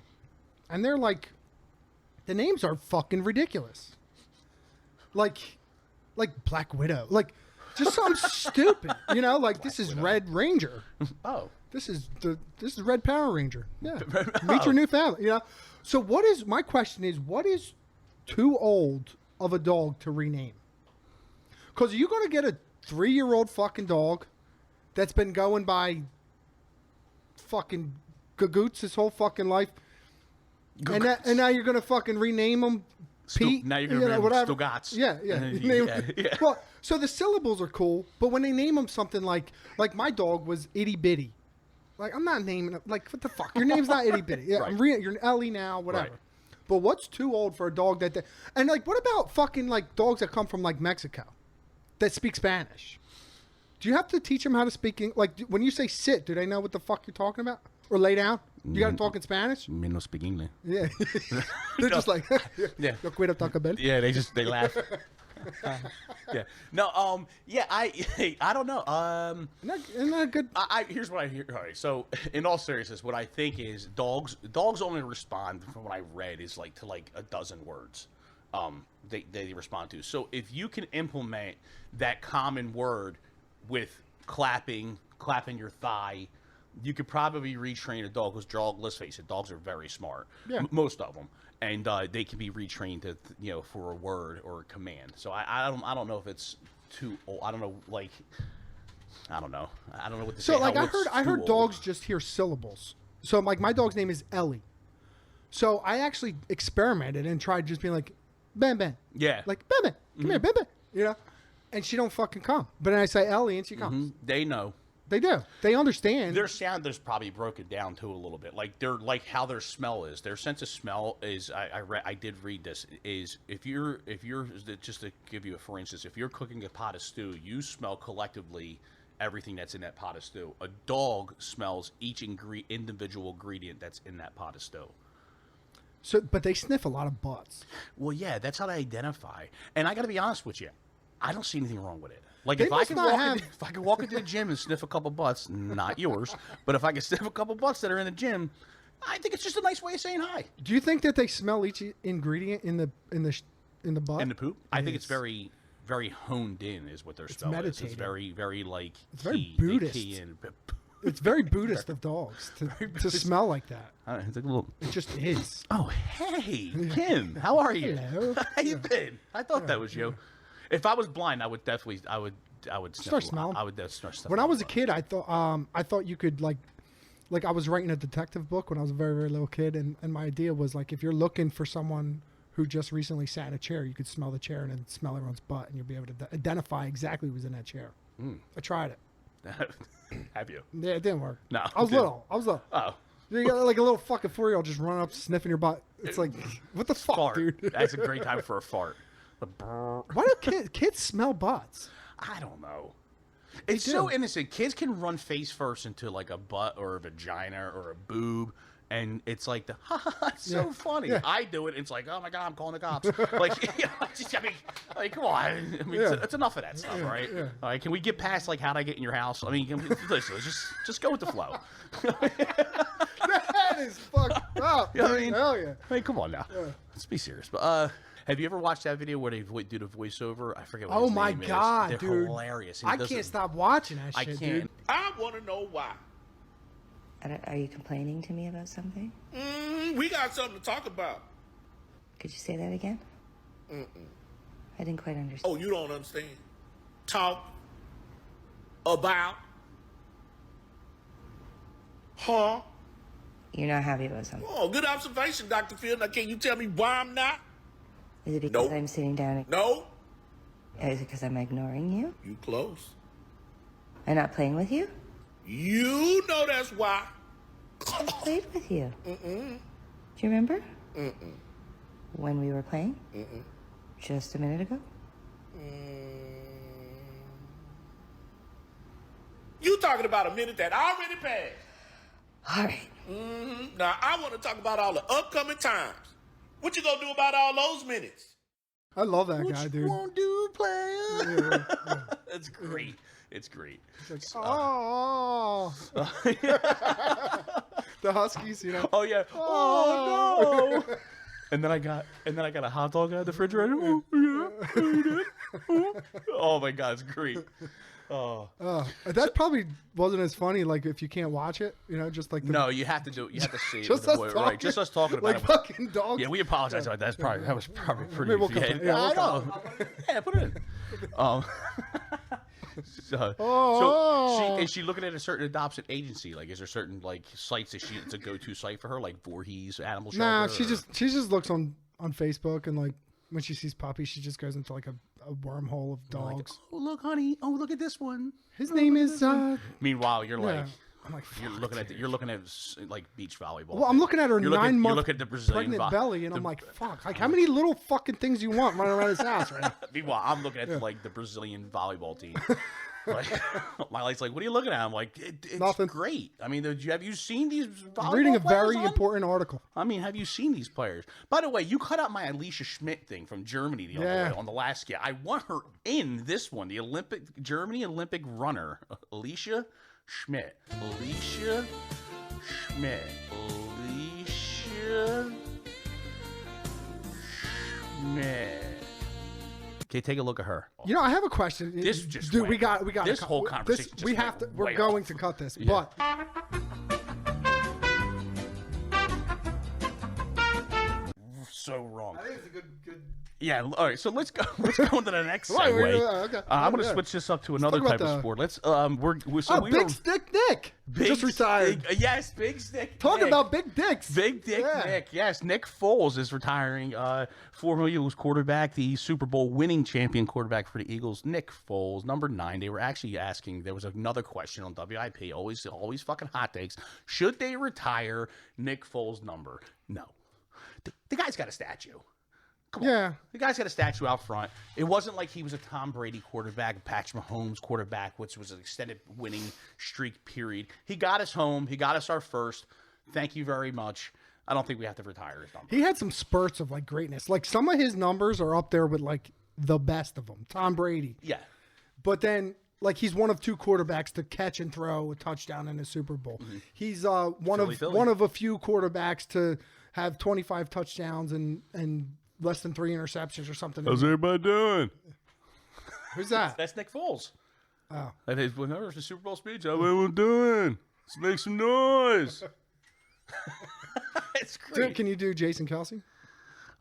and they're like, the names are fucking ridiculous. Like Black Widow, like just something stupid, you know. Like this is Red Ranger. Oh. This is Red Power Ranger. Yeah, meet your new family. You know. So my question is, what is too old of a dog to rename? Because are you going to get a 3-year-old fucking dog that's been going by fucking Gagoots his whole fucking life, and now you're going to fucking rename him Pete? Now you're going to rename him Stugats. Yeah. Yeah. Well, so the syllables are cool, but when they name him something like my dog was Itty Bitty. Like, I'm not naming it. Like, what the fuck? Your name's not Itty Bitty. Yeah, Right. you're Ellie now, whatever. Right. But what's too old for a dog that... And, like, what about fucking, like, dogs that come from, like, Mexico that speak Spanish? Do you have to teach them how to speak... Like, when you say sit, do they know what the fuck you're talking about? Or lay down? You got to talk in Spanish? Me no speak English. Yeah. They're just like... Yeah. Yo quiero Taco Bell. Yeah, they laugh. Yeah. No. Yeah. I don't know. Isn't that good? Here's what I hear. All right. So, in all seriousness, what I think is dogs only respond, from what I read, is like to like a dozen words. they respond to. So if you can implement that common word with clapping your thigh, you could probably retrain a dog. Because let's face it, dogs are very smart. Yeah. Most of them, and they can be retrained to for a word or a command. So I don't know if it's too old. I don't know, like I don't know what to say. So like I heard dogs just hear syllables. So like my dog's name is Ellie. So I actually experimented and tried just being like, Ben Ben. Yeah. Like Ben Ben, come here, Ben Ben. And she don't fucking come. But then I say Ellie and she comes. They know. They do. They understand. Their sound is probably broken down too a little bit. Like they're like how their smell is. Their sense of smell is. I did read this. Is if you're just to give you a for instance, if you're cooking a pot of stew, you smell collectively everything that's in that pot of stew. A dog smells each individual ingredient that's in that pot of stew. So, but they sniff a lot of butts. Well, yeah, that's how they identify. And I got to be honest with you, I don't see anything wrong with it. Like They if I must could not walk have- if I could walk into the gym and sniff a couple butts, not yours, but if I could sniff a couple butts that are in the gym, I think it's just a nice way of saying hi. Do you think that they smell each ingredient in the butt? In the poop, I think it's very, very honed in, is what their smell is. It's meditative. very, very like It's very key. They Buddhist. key in. It's very Buddhist of dogs to smell like that. It's like a little. It just is. Oh, hey, Kim, how are you? Hello. How you been? I thought that was you. If I was blind, I would definitely, I would Start smelling. I would start smelling. When I was a kid, I thought you could like I was writing a detective book when I was a very, very little kid, and my idea was like if you're looking for someone who just recently sat in a chair, you could smell the chair and then smell everyone's butt, and you'll be able to identify exactly who was in that chair. I tried it. Have you? Yeah, it didn't work. No, I was it little. Oh, You got like a little fucking 4-year-old just running up sniffing your butt. It's like, what the fuck, fart. dude? That's a great time for a fart. Why do kids smell butts? I don't know. It's so innocent. Kids can run face first into like a butt or a vagina or a boob, and it's like it's so funny. Yeah. I do it. It's like, oh my god, I'm calling the cops. Like, I mean, like, come on. I mean, Yeah. it's enough of that stuff, right? yeah. All right, can we get past like how'd I get in your house? I mean, listen, just go with the flow. That is fucked up. You know what I mean? Hell yeah. I mean, come on now. Let's be serious. But have you ever watched that video where they do the voiceover? I forget what Oh his my name is. god, They're dude! hilarious. He I does can't it- stop watching that I shit, can't. dude. I want to know why. Are you complaining to me about something? We got something to talk about. Could you say that again? I didn't quite understand. Oh, you don't understand. Talk about. Huh? You're not happy about something. Oh, good observation, Dr. Phil. Now, can you tell me why I'm not? Is it because Nope. I'm sitting down? No? Is it because I'm ignoring you? You close. I'm not playing with you? You know that's why. I played with you. Do you remember? When we were playing? Just a minute ago? You talking about a minute that already passed. All right. Now, I want to talk about all the upcoming times. What you gonna do about all those minutes? I love that guy, dude. Won't do, player. It's great. It's great. Oh, the Huskies, you know. Oh yeah. Oh no. And then I got a hot dog out of the refrigerator. Oh, yeah. Oh, you did? Oh my god, it's great. Oh. That probably wasn't as funny. Like if you can't watch it, you know, just like the, No, you have to do it. You have to see it. just with us the voice. talking, Right, just us talking about like it. fucking dogs. Yeah, we apologize about that. That was probably pretty. Maybe we'll cut yeah, it. Yeah, I we'll know. Yeah, put it in. So Oh. is she looking at a certain adoption agency? Like, is there certain like sites that it's a go-to site for her, like Voorhees Animal Shelter? Nah, or- she just looks on Facebook, and like when she sees puppies, she just goes into like a wormhole of like, dogs. oh look, honey. Oh look at this one. His name is. Meanwhile, you're Yeah. like. I'm like, You're fuck, looking at dude. you're looking at like beach volleyball. Well, I'm looking at her You're looking- 9-month You're looking at the Brazilian pregnant belly, and the- I'm like, fuck. Like, how many little fucking things you want running around his house right now? Meanwhile, I'm looking at like the Brazilian volleyball team. Like, my wife's like, "What are you looking at?" I'm like, "It's Nothing. great." I mean, have you seen these? I'm reading a very players on? important article. I mean, have you seen these players? By the way, you cut out my Alicia Schmidt thing from Germany the other Yeah. way on the last skit. I want her in this one, the Germany Olympic runner, Alicia Schmidt. Alicia Schmidt. Okay, take a look at her. You know, I have a question. This just Dude, went- we got this whole conversation just we went have to. way We're going off. to cut this, Yeah. but So wrong. I think it's a good. Yeah. All right. So let's go. Let's go into the next Right, segue. okay. I'm going to Yeah. switch this up to another talk type about of the- sport. Let's. So we Big are Stick Nick just retired. Stick, yes, Big Stick. Talk Nick. about big dicks. Big Dick Yeah. Nick. Yes, Nick Foles is retiring. Former Eagles quarterback, the Super Bowl winning champion quarterback for the Eagles, Nick Foles, number 9. They were actually asking. There was another question on WIP. Always fucking hot takes. Should they retire Nick Foles' number? No. The guy's got a statue. Yeah. The guy's got a statue out front. It wasn't like he was a Tom Brady quarterback, Patrick Mahomes quarterback, which was an extended winning streak period. He got us home. He got us our first. Thank you very much. I don't think we have to retire his number. He had some spurts of like greatness. Like some of his numbers are up there with like the best of them. Tom Brady. Yeah. But then like he's one of 2 quarterbacks to catch and throw a touchdown in the Super Bowl. He's one Philly. of a few quarterbacks to have 25 touchdowns and less than 3 interceptions or something. How's everybody doing? Who's that? That's Nick Foles. Oh. That is whenever the Super Bowl speech. How everyone doing? Let's make some noise. It's great. Dude, can you do Jason Kelsey?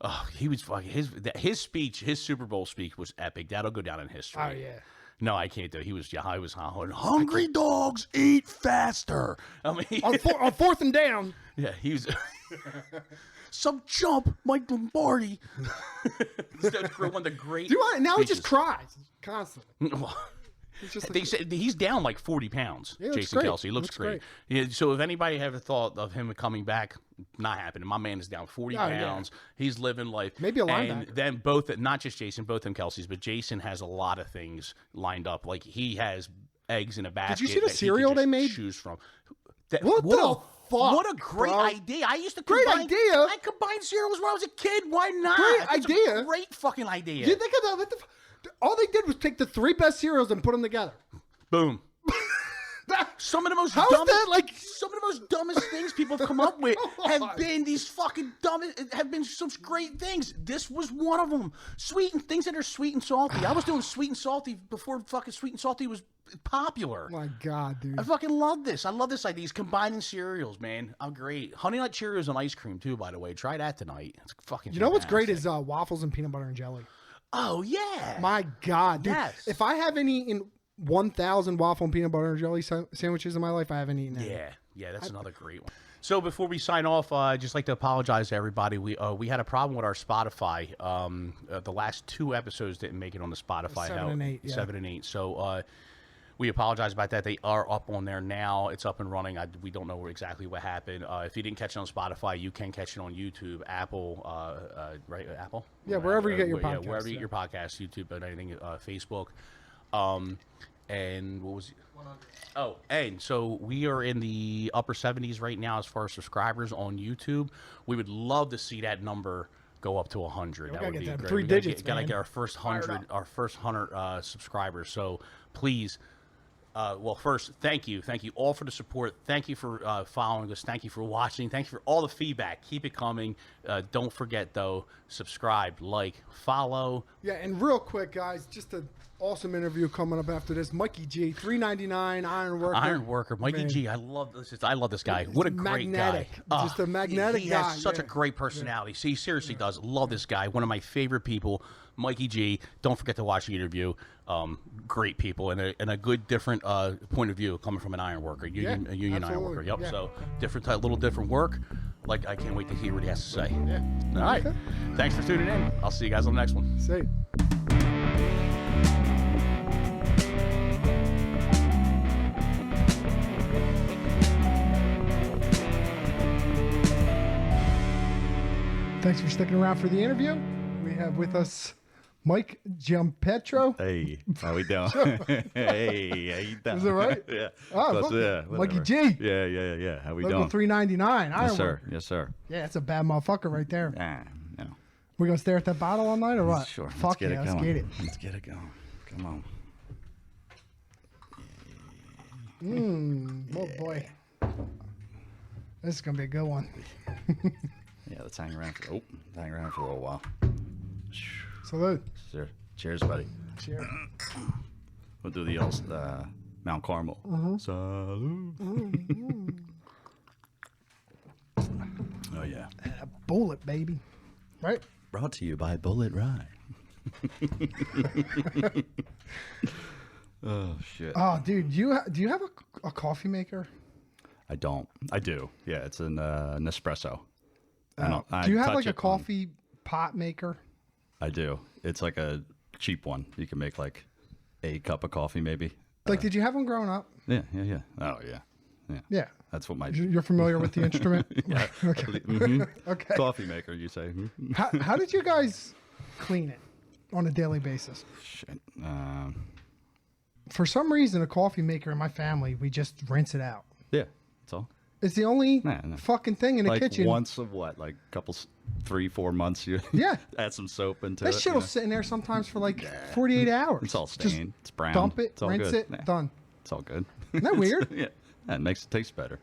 Oh, he was fucking his speech, his Super Bowl speech was epic. That'll go down in history. Oh yeah. No, I can't do it. I was hollering, hungry dogs eat faster. I mean, On 4th and down. yeah, he was. Some chump, Mike Lombardi. That's one of the great. Do I now he just speeches. cries constantly. He's just They like, said he's down like 40 pounds. Yeah, he looks Jason great. Kelsey looks great. Yeah, so if anybody ever thought of him coming back, not happening. My man is down 40 Oh, yeah. pounds. He's living life. Maybe a And linebacker. then both, not just Jason, both them Kelseys, but Jason has a lot of things lined up. Like he has eggs in a basket. you see the that he cereal could they just made? Choose from. What the fuck, What a great bro? idea! I used to Great combine, idea? I combined cereals when I was a kid. Why not? Great That's idea? A great fucking idea. you think of that? What all they did was take the 3 best cereals and put them together. Boom. Some of the most How is dumbest, that, like- some of the most dumbest things people have come up with have been these fucking have been some great things. This was one of them. Things that are sweet and salty. I was doing sweet and salty before fucking sweet and salty was popular. My God, dude. I fucking love this. I love this idea. These combining cereals, man. I'm great. Honey Nut Cheerios and ice cream too, by the way. Try that tonight. It's fucking. You know what's great fantastic. is waffles and peanut butter and jelly. Oh yeah. My God, dude. Yes. If I haven't eaten 1,000 waffle and peanut butter and jelly sandwiches in my life, I haven't eaten any. Yeah, that's another great one. So before we sign off, I'd just like to apologize to everybody. We had a problem with our Spotify. The last 2 episodes didn't make it on the Spotify. 7 and 8, yeah. 7 and 8. So we apologize about that. They are up on there now. It's up and running. We don't know exactly what happened. If you didn't catch it on Spotify, you can catch it on YouTube, Apple, right? Apple? Yeah, wherever you get your Yeah, podcasts, wherever you get yeah. your podcasts, YouTube, and anything, Facebook. And what was it? 100. Oh, and so we are in the upper 70s right now as far as subscribers on YouTube. We would love to see that number go up to 100. That gotta would get be them great. 3 We gotta digits, gotta man. get our first Fire it 100, up. our first 100 subscribers. So please. Well, first, thank you all for the support. Thank you for following us. Thank you for watching. Thank you for all the feedback. Keep it coming. Don't forget though, subscribe, like, follow. Yeah, and real quick, guys, just an awesome interview coming up after this. Mikey G, $3.99, Ironworker, Mikey Man. G. I love this guy. What a great magnetic. guy. Just a magnetic he guy, has such a yeah. great personality. See, he seriously does. Love this guy. One of my favorite people, Mikey G. Don't forget to watch the interview. Great people and a good different point of view coming from an ironworker, a union absolutely. ironworker. Yep. Yeah. So different type, little different work. Like I can't wait to hear what he has to say. Yeah. All right. Thanks for tuning in. I'll see you guys on the next one. Say. Thanks for sticking around for the interview. We have with us Mike Giampetro. Hey, how we doing? Hey, how you doing? Is that right? Yeah. Oh, Close, look, yeah. Mikey whatever. G. Yeah. How we Local doing? $3.99. Yes, sir. Ironworker. Yes, sir. Yeah, that's a bad motherfucker right there. Ah, no. We gonna stare at that bottle all night or what? Sure. Fuck yeah, let's get it. Let's get it going. Come on. Oh boy. This is gonna be a good one. Yeah, let's hang around for a little while. Salute. Cheers, buddy. Cheers. We'll do the old Mount Carmel. Salute. Oh, yeah. A bullet, baby. Right? Brought to you by Bullet Rye. Oh, shit. Oh, dude, do you have a coffee maker? I don't. I do. Yeah, it's an Nespresso. Do you have like a coffee pot maker? I do. It's like a cheap one. You can make like a cup of coffee, maybe. Like, did you have one growing up? Yeah. Oh, yeah. Yeah. That's what my... You're familiar with the instrument? Yeah. Okay. Mm-hmm. Okay. Coffee maker, you say. How did you guys clean it on a daily basis? Shit. For some reason, a coffee maker in my family, we just rinse it out. Yeah, that's all. It's the only No. fucking thing in the Like kitchen. once of what? Like a couple, 3-4 months, you Yeah. add some soap into That it. shit will sit in there sometimes for like 48 hours. It's all Just stained. It's brown. dump it, It's all rinse good. it, Nah, done. It's all good. Isn't that weird? Yeah. It makes it taste better.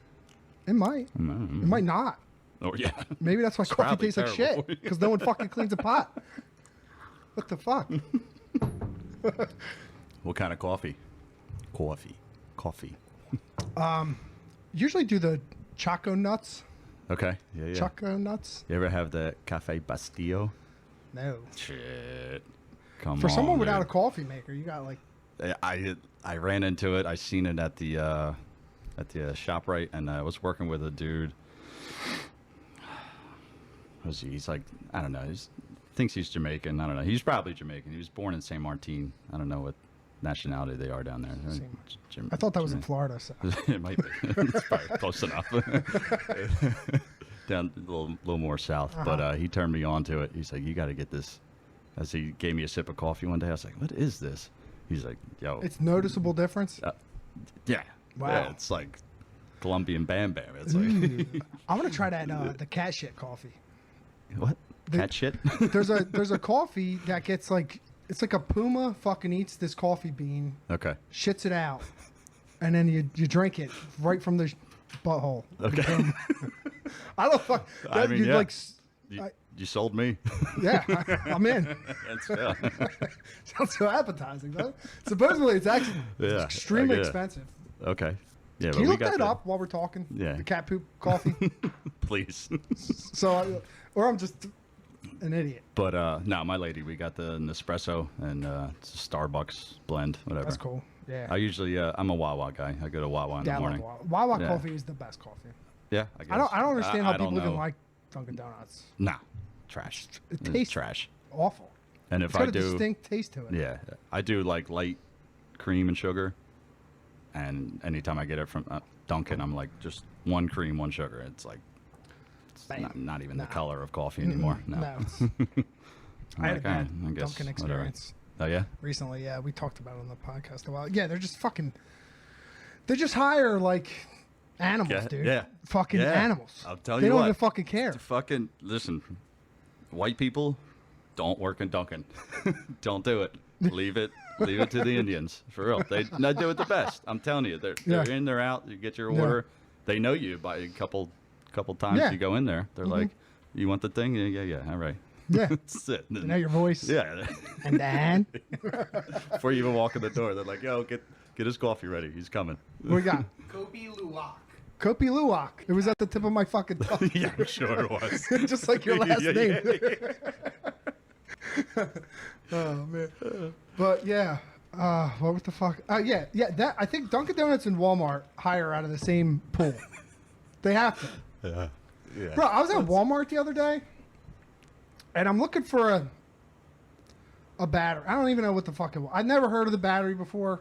It might. It might not. Oh, yeah. Maybe that's why coffee probably tastes like terrible. shit. Because no one fucking cleans a pot. What the fuck? What kind of coffee? Coffee. Usually do the Choco Nuts. Okay. Yeah. Choco Nuts? You ever have the Cafe Bastillo? No. Shit. Come For on, someone without a dude. coffee maker, you got like... I ran into it. I seen it at the shop right, and I was working with a dude. Was he? He's like, I don't know. Thinks he's Jamaican. I don't know. He's probably Jamaican. He was born in St. Martin. I don't know what nationality they are down there. I thought that was in Florida. So. It might be. It's probably close enough. Down a little more south. But he turned me on to it. He's like, you got to get this. As he gave me a sip of coffee one day, I was like, what is this? He's like, yo. It's noticeable difference? Yeah. Wow. Yeah, it's like Colombian Bam Bam. It's like I want to try that, the cat shit coffee. what? Cat shit? There's a coffee that gets like, it's like a puma fucking eats this coffee bean, Okay. shits it out, and then you drink it right from the butthole. Okay. I don't fuck. I mean, yeah. Like, You sold me. yeah, I'm in. Yeah. Sounds so appetizing, though. Supposedly, it's actually Yeah, extremely yeah. expensive. Okay. Yeah, Can you look that up while we're talking? Yeah. The cat poop coffee. Please. Or I'm just an idiot. But no, my lady, we got the Nespresso and it's a Starbucks blend, whatever. That's cool. Yeah. I usually I'm a Wawa guy. I go to Wawa in the I love morning. Wawa Yeah. coffee is the best coffee. Yeah, I guess. I don't understand how I don't people even know. like Dunkin' Donuts. Nah, trash. It It's tastes trash. awful. And if It's got I a do, distinct taste to it. yeah, I do like light cream and sugar. And anytime I get it from Dunkin', I'm like just 1 cream, 1 sugar. It's like it's not even the color of coffee anymore. No. it's- I'm I had a like, bad I guess, Dunkin' whatever. experience Oh yeah. recently. Yeah, we talked about it on the podcast a while. Yeah, they're just fucking. They just hire like animals, dude. Yeah. Fucking Yeah. animals. I'll tell they you don't what. even fucking care. Fucking listen. White people don't work in Dunkin'. Don't do it. Leave it to the Indians. For real. They do it the best. I'm telling you. They're Yeah. in, they're out. You get your Yeah. order. They know you by a couple times Yeah. you go in there. They're like, you want the thing? Yeah. All right. Yeah. That's it. They know your voice. Yeah. And then Before you even walk in the door, they're like, yo, get his coffee ready. He's coming. what we got? Kopi Luwak. Kopi Luwak. It was at the tip of my fucking tongue. Yeah, I'm sure it was. Just like your last Yeah, name. yeah. Oh man. But yeah. What the fuck? Yeah. That I think Dunkin' Donuts and Walmart hire out of the same pool. They have to. Yeah. Bro, I was at Walmart the other day, and I'm looking for a battery. I don't even know what the fuck it was. I'd never heard of the battery before,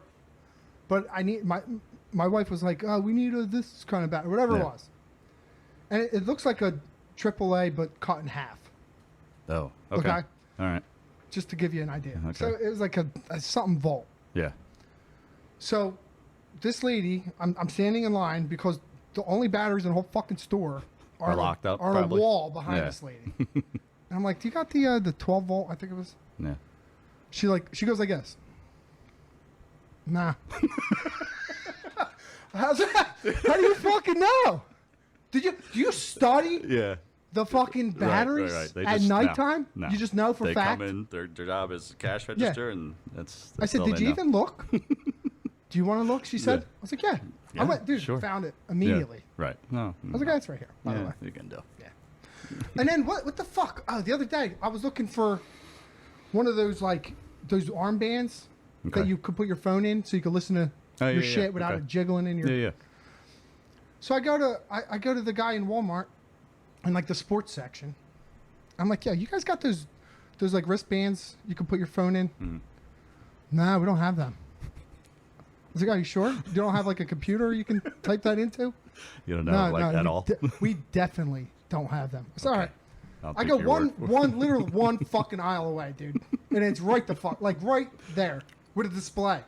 but I need my wife was like, "Oh, we need this kind of battery, whatever it Yeah. was," and it looks like a AAA but cut in half. Oh, okay. Okay. All right. Just to give you an idea. Okay. So it was like a something volt. Yeah. So this lady, I'm standing in line because the only batteries in the whole fucking store Are locked up, Are on probably. a wall behind Yeah. this lady. And I'm like, do you got the 12 volt? I think it was. Yeah. She goes like this. Nah. How's that? How do you fucking know? Do you study? Yeah. the fucking batteries Right. They at just, nighttime? No. You just know for they fact? come in, their job is cash register, and that's I said, all did they you know. even look? Do you want to look? She said. Yeah. I was like, yeah. Yeah, I went, dude, sure. found it Yeah, immediately. right. No. I was like, that's right here, by the way. You can do. Yeah. And then what the fuck? Oh, the other day I was looking for one of those those armbands Okay. that you could put your phone in so you could listen to your shit without it jiggling in your. Yeah. So I go to the guy in Walmart in like the sports section. I'm like, yeah, you guys got those like wristbands you can put your phone in? Mm-hmm. Nah, we don't have them. I was like, are you sure? You don't have like a computer you can type that into? You don't know at all. We definitely don't have them. It's all right. I'll I take go your one word. literally one fucking aisle away, dude, and it's right the fuck like right there with a display.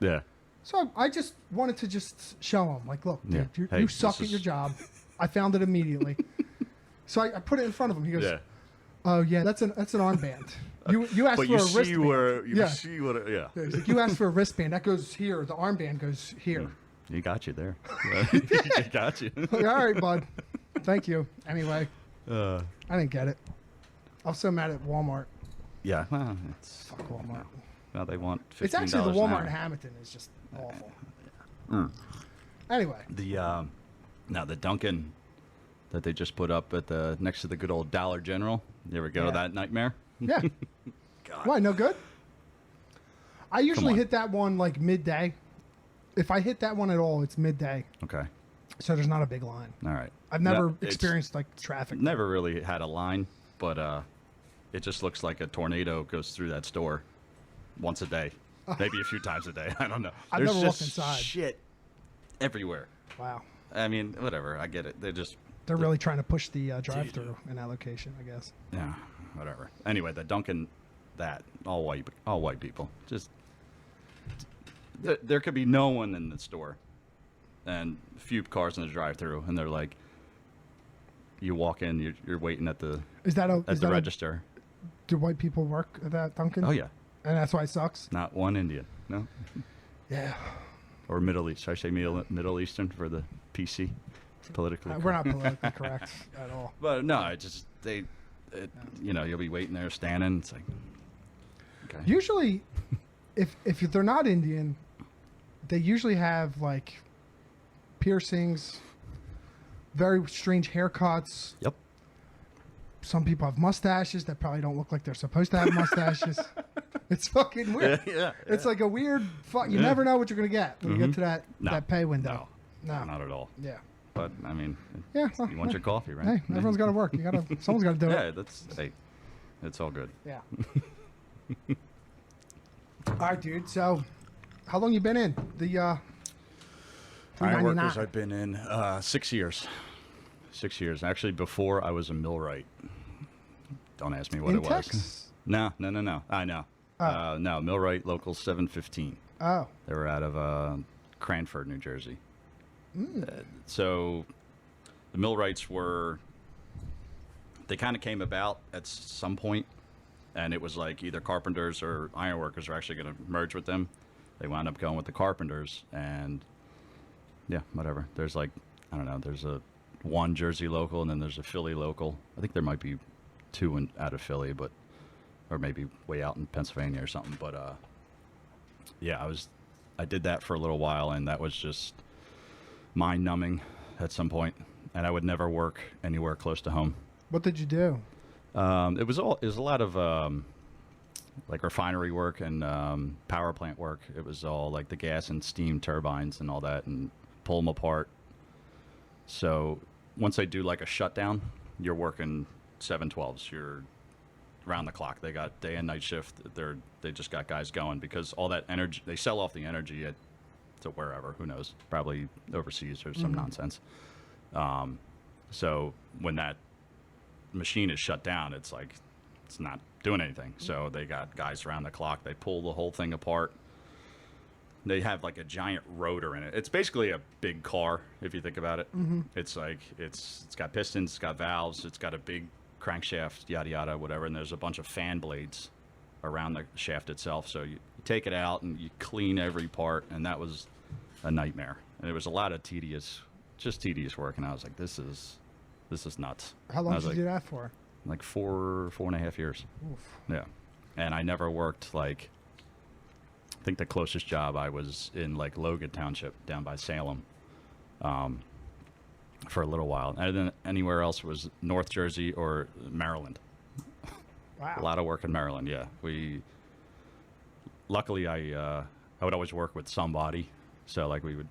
Yeah. So I just wanted to just show him, like, look, dude, Yeah. Hey, you suck this at your is- job. I found it immediately. So I put it in front of him. He goes, Yeah. oh yeah, that's an armband. You asked But for you a see wristband. where you Yeah. see what yeah. He's like, you asked for a wristband. That goes here. The armband goes here. He got you there. He got you. Like, all right, bud. Thank you. Anyway, I didn't get it. I was so mad at Walmart. Yeah. Well, it's Fuck Walmart. well, they want $15 It's actually the an Walmart hour. in Hamilton is just awful. Anyway, The now the Dunkin' that they just put up at the next to the good old Dollar General. You ever go to Yeah. that nightmare? yeah. God. Why, no good? I usually on. hit that one like midday. If I hit that one at all, it's midday. Okay. So there's not a big line. All right. I've never No, it's experienced like traffic. Never really had a line, but it just looks like a tornado goes through that store once a day, maybe a few times a day. I don't know. I've There's never walked just inside. shit everywhere. Wow. I mean, whatever. I get it. They're really trying to push the drive-through in that location, I guess. Yeah, whatever. Anyway, the Dunkin', that all white people. Just there could be no one in the store, and a few cars in the drive-through, and they're like, you walk in, you're waiting at the Is that a register. do white people work at that Dunkin'? Oh yeah, And that's why it sucks? not one Indian. No, Yeah. or Middle East. Should I say Middle Eastern for the PC? Politically. We're not politically correct at all. But no, it just you'll be waiting there standing. It's like, okay. Usually, if they're not Indian, they usually have like piercings, very strange haircuts. Yep. Some people have mustaches that probably don't look like they're supposed to have mustaches. It's fucking weird. Yeah. It's like a weird. You never know what you're gonna get when you get to that No. that pay window. No. Not at all. Yeah. But I mean, Yeah. well, you want your coffee, right? Hey, everyone's got to work. Someone's got to do Yeah, it. it's all good. Yeah. All right, dude. So, how long you been in the Ironworkers, 399? I've been in 6 years. 6 years. Actually, before I was a millwright. Don't ask me what it was. Texas? No. I know. No, millwright, local 715. Oh. They were out of Cranford, New Jersey. So the millwrights they kind of came about at some point, and it was like either carpenters or ironworkers are actually going to merge with them. They wound up going with the carpenters, and yeah, whatever. There's like, I don't know, there's one Jersey local, and then there's a Philly local. I think there might be two out of Philly, or maybe way out in Pennsylvania or something. But yeah, I did that for a little while, and that was just mind-numbing at some point, and I would never work anywhere close to home. What did you do? It was a lot of like refinery work and power plant work. It was all like the gas and steam turbines and all that, and pull them apart. So once they do like a shutdown, you're working 7/12s. You're around the clock. They got day and night shift. They just got guys going because all that energy, they sell off the energy to wherever, who knows, probably overseas or some nonsense. So when that machine is shut down, it's like it's not doing anything. So they got guys around the clock. They pull the whole thing apart. They have like a giant rotor in it. It's basically a big car if you think about it. It's like it's got pistons, it's got valves, it's got a big crankshaft, yada yada, whatever. And there's a bunch of fan blades around the shaft itself. So you take it out and you clean every part, and that was a nightmare. And it was a lot of tedious work. And I was like, this is this is nuts. How I long was did like, you do that for? Like 4.5 years. Oof. Yeah. And I never worked like, I think the closest job I was in like Logan Township down by Salem for a little while. And then anywhere else was North Jersey or Maryland. Wow. A lot of work in Maryland, yeah. Luckily I would always work with somebody. So like we would,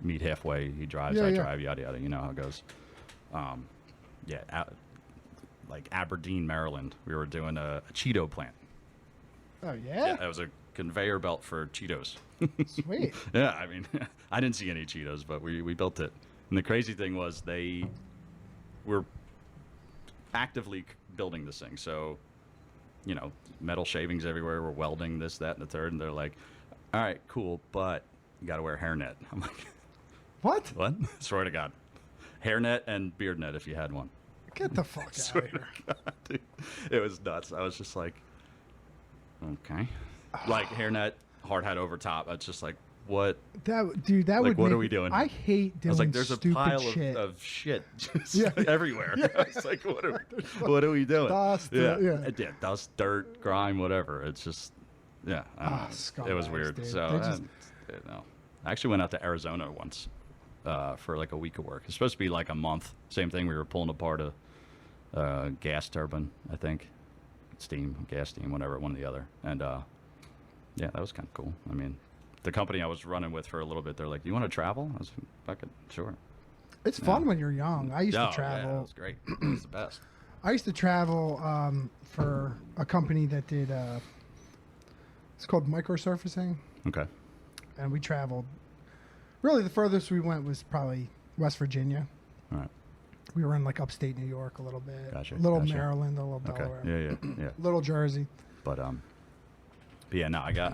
meet halfway. He drives, I drive, yada, yada. You know how it goes. Like Aberdeen, Maryland, we were doing a Cheeto plant. Oh, yeah? That was a conveyor belt for Cheetos. Sweet. Yeah, I mean, I didn't see any Cheetos, but we built it. And the crazy thing was they were actively building this thing. So, metal shavings everywhere. We're welding this, that, and the third. And they're like, all right, cool, but you got to wear a hairnet. I'm like, What? what? Swear to God. Hairnet and beard net if you had one. Get the fuck out of here. God, dude. It was nuts. I was just like, okay. Like hairnet, hard hat over top. It's just like, what? That Like, would. what make, are we doing? I hate doing I was like, there's a stupid pile shit. of shit just Yeah. everywhere. I was like, what are we doing? Dust, yeah, dust, dirt, grime, whatever. It's just, I don't know. It was scumbags, weird. dude. So, They just- I actually went out to Arizona once for like a week of work. It's supposed to be like a month. Same thing. We were pulling apart a gas turbine, I think. Gas steam, whatever, one or the other. And that was kind of cool. I mean, the company I was running with for a little bit, they're like, "Do you want to travel?" I was like, "Fuck it, sure." It's fun when you're young. I used to Yeah, travel. it was great. It was the best. I used to travel for a company that did. It's called microsurfacing, Okay. and we traveled. Really, the furthest we went was probably West Virginia. All right. We were in like upstate New York a little bit, Gotcha, a little gotcha. Maryland, a little Okay. Delaware, Yeah. little Jersey. But yeah, no, I got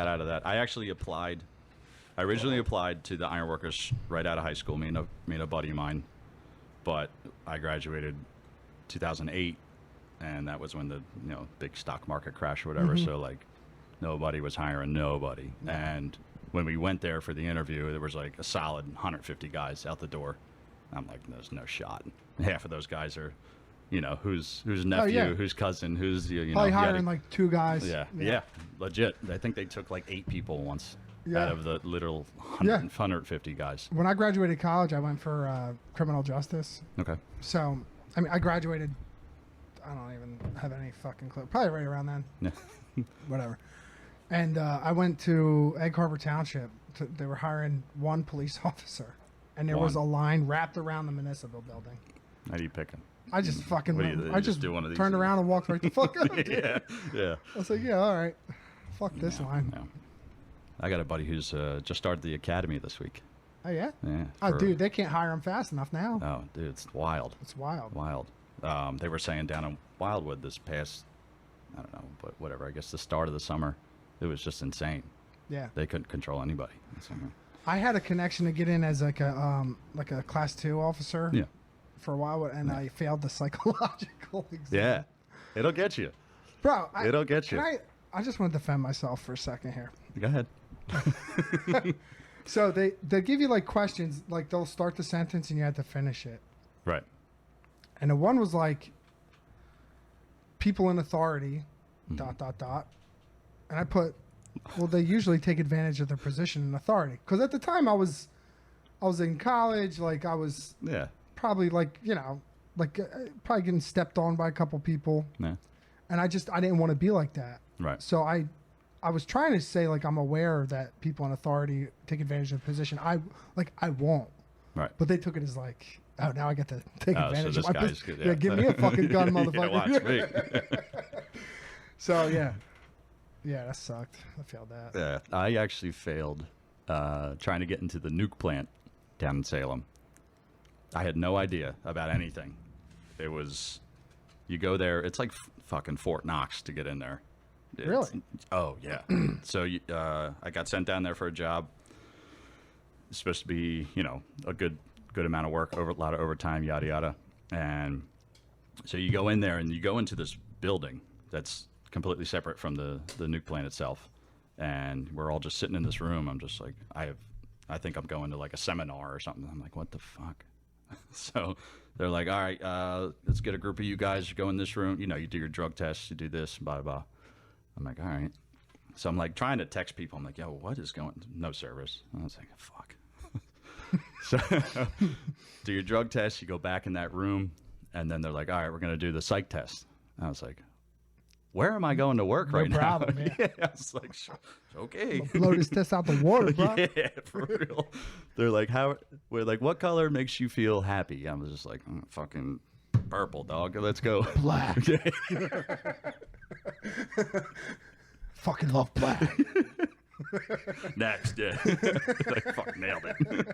out of that. I actually applied. I originally applied to the Ironworkers right out of high school. Me and a buddy of mine, but I graduated 2008, and that was when the big stock market crash or whatever. So like, nobody was hiring nobody. And when we went there for the interview, there was like a solid 150 guys out the door. I'm like, there's no shot. Half of those guys are, whose nephew, whose cousin, who's Probably hiring like two guys. Yeah, legit. I think they took like 8 people once Yeah. out of the literal 150 guys. When I graduated college, I went for criminal justice. Okay. So, I mean, I graduated. I don't even have any fucking clue. Probably right around then. Yeah. Whatever. And I went to Egg Harbor Township. They were hiring one police officer, and there was a One. line wrapped around the municipal building. How do you pick them? I just fucking. What do you- I just just do one of these turned and- around and walked right the fuck out. Yeah. I was like, yeah, all right. Fuck this line. Yeah. I got a buddy who's just started the academy this week. Oh yeah. Yeah. Oh, dude, they can't hire him fast enough now. Oh, dude, it's wild. It's wild. Wild. They were saying down in Wildwood this past, I don't know, but whatever. I guess the start of the summer, it was just insane. Yeah. They couldn't control anybody. So, I had a connection to get in as like a class 2 officer. yeah. For a while, and I failed the psychological exam. Yeah. It'll get you. Bro, It'll get you. I just want to defend myself for a second here. Go ahead. So they give you like questions, like they'll start the sentence and you have to finish it. Right. And the one was like, people in authority, ... And I put, well, they usually take advantage of their position in authority. Because at the time I was in college, like I was Yeah. probably like, probably getting stepped on by a couple people. Yeah. And I didn't want to be like that. Right. So I was trying to say like I'm aware that people in authority take advantage of the position. I won't. Right. But they took it as like, oh, now I get to take advantage so of this my guy's position. good, Yeah, give me a fucking gun, motherfucker. Yeah, watch me. So yeah, that sucked. I failed that. Yeah. I actually failed trying to get into the nuke plant down in Salem. I had no idea about anything. It was, you go there, it's like fucking Fort Knox to get in there. Really? Oh, yeah. So I got sent down there for a job. It's supposed to be, a good amount of work, a lot of overtime, yada, yada. And so you go in there and you go into this building that's completely separate from the nuke plant itself. And we're all just sitting in this room. I'm just like, I think I'm going to like a seminar or something. I'm like, what the fuck? So they're like, all right, let's get a group of you guys. You go in this room. You know, you do your drug tests. You do this, blah, blah. I'm like, all right. So I'm like trying to text people. I'm like, yo, what is going? No service. I was like, fuck. So do your drug test. You go back in that room. And then they're like, all right, we're going to do the psych test. And I was like, where am I going to work right problem, now? Yeah, I was like, okay. Blow this test out the water, bro. Yeah, for real. They're like, we're like, what color makes you feel happy? I was just like, fucking purple, dog. Let's go. Black. Fucking love black. Next, yeah. Like, fuck, nailed it.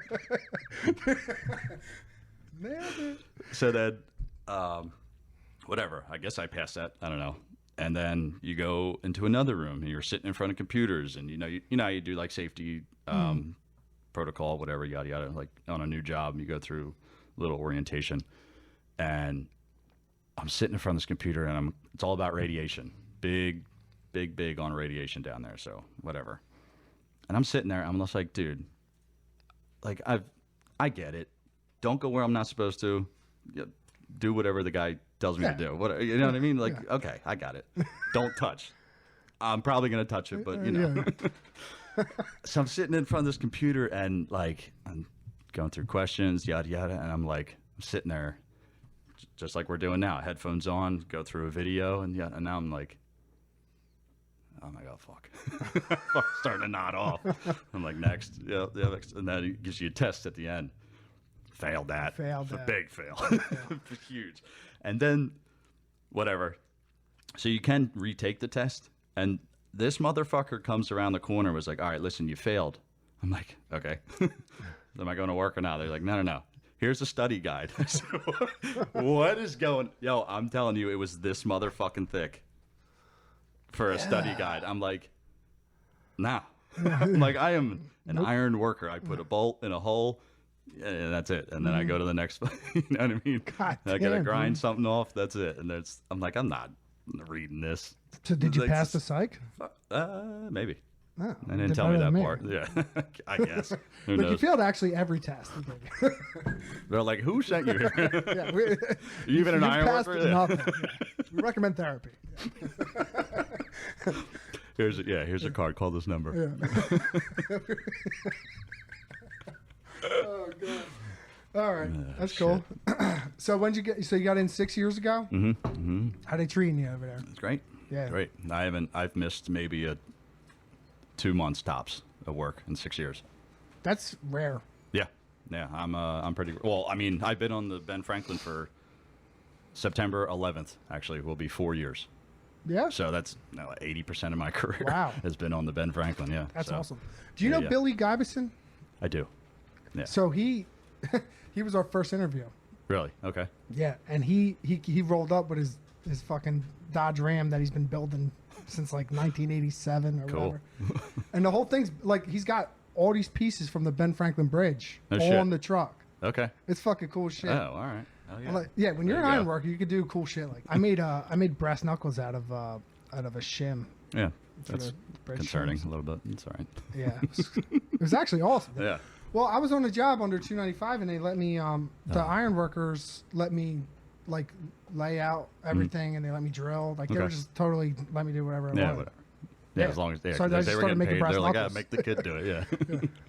Nailed it. So then, whatever. I guess I passed that. I don't know. And then you go into another room and you're sitting in front of computers and you know how you do like safety protocol, whatever, yada yada. Like on a new job, you go through a little orientation, and I'm sitting in front of this computer and it's all about radiation. Big on radiation down there. So whatever. And I'm sitting there. I'm just like, dude, like I get it. Don't go where I'm not supposed to. Do whatever the guy tells me to do. What, you know what I mean? Like, okay, I got it. Don't touch. I'm probably going to touch it, but you know. So I'm sitting in front of this computer and like I'm going through questions, yada, yada. And I'm sitting there just like we're doing now. Headphones on, go through a video. And now I'm like, oh my God, fuck. I'm starting to nod off. I'm like, next. Yeah, next. And then it gives you a test at the end. Failed that. Failed that. that. Big fail. Huge. And then, whatever. So you can retake the test. And this motherfucker comes around the corner and was like, all right, listen, you failed. I'm like, okay. Am I going to work or not? They're like, no. Here's a study guide. So, what is going? Yo, I'm telling you, it was this motherfucking thick for a study guide. I'm like, nah. I'm like, I am an iron worker. I put a bolt in a hole. And that's it. And then I go to the next. You know what I mean? God I gotta damn, grind dude. something off. That's it. And I'm like, I'm not reading this. So did you Like, pass the psych? Maybe. No, They didn't did tell me better that than part. Yeah, I guess. Who Like you knows? failed actually every test. They're like, who sent you here? Yeah, You even an you iron passed worker? it, Yeah. nothing. Yeah. We recommend therapy. Here's a card. Call this number. Yeah. Oh God. All right, that's cool. So when did you get? So you got in 6 years ago. Mm-hmm. How they treating you over there? It's great. Yeah. Great. I've missed maybe 2 months tops of work in 6 years. That's rare. Yeah. I'm pretty well. I mean, I've been on the Ben Franklin for September 11th. Actually, will be 4 years. Yeah. So that's 80% of my career. Wow. Has been on the Ben Franklin. Yeah. That's so, awesome. Do you know yeah. Billy Guybeson? I do. Yeah. So he was our first interview. Really? Okay. Yeah, and he rolled up with his fucking Dodge Ram that he's been building since like 1987 or Cool. whatever. And the whole thing's like he's got all these pieces from the Ben Franklin Bridge No all shit. on the truck. Okay. It's fucking cool shit. Oh, all right. Oh, yeah. Like, yeah, when you're an There you iron go. worker, you could do cool shit. Like I made brass knuckles out of a shim. Yeah. for That's the bridge concerning shims. a little bit. It's all right. Yeah, it was actually awesome. Yeah. Well, I was on a job under 295, and they let me. Oh. The iron workers let me like lay out everything, and they let me drill. Like they were Mm. Okay. just totally let me do whatever I Yeah. wanted. Whatever. Yeah, Yeah. as long as So I just they were started getting making paid, brass they're like, knuckles. make the kid do it. Yeah.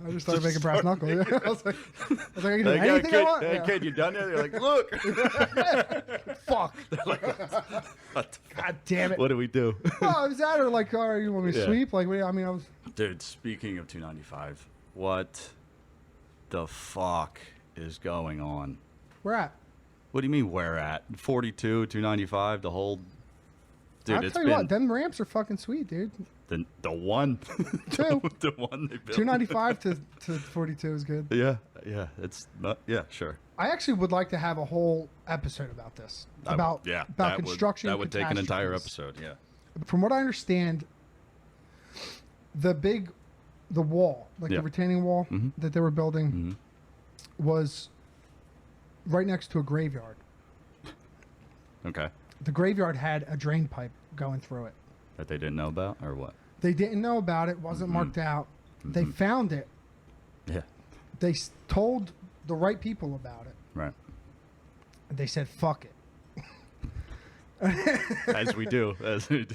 I just started making brass knuckles. Yeah. I was like, I can do Like, anything kid, I want. hey, Yeah. kid, you done yet? You're like, look. Fuck. What, God damn it. what do we do? Oh, I was at her like, all right, you want me to Yeah. sweep? Like, I mean, I was. Dude, speaking of 295, what the fuck is going on? Where at? What do you mean where at? 42, 295, the whole... Dude, I'll it's tell you been what, them ramps are fucking sweet, dude. the one. Two. the one they built. 295 to 42 is good. Yeah, it's not... Yeah, sure. I actually would like to have a whole episode about this. About that construction. Would take an entire catastrophes. episode, yeah. From what I understand, the wall, like Yeah. the retaining wall that they were building, was right next to a graveyard. Okay. The graveyard had a drain pipe going through it. That they didn't know about, or what? They didn't know about it, wasn't marked out. They found it. Yeah. They told the right people about it. Right. And they said, "Fuck it." As we do. As we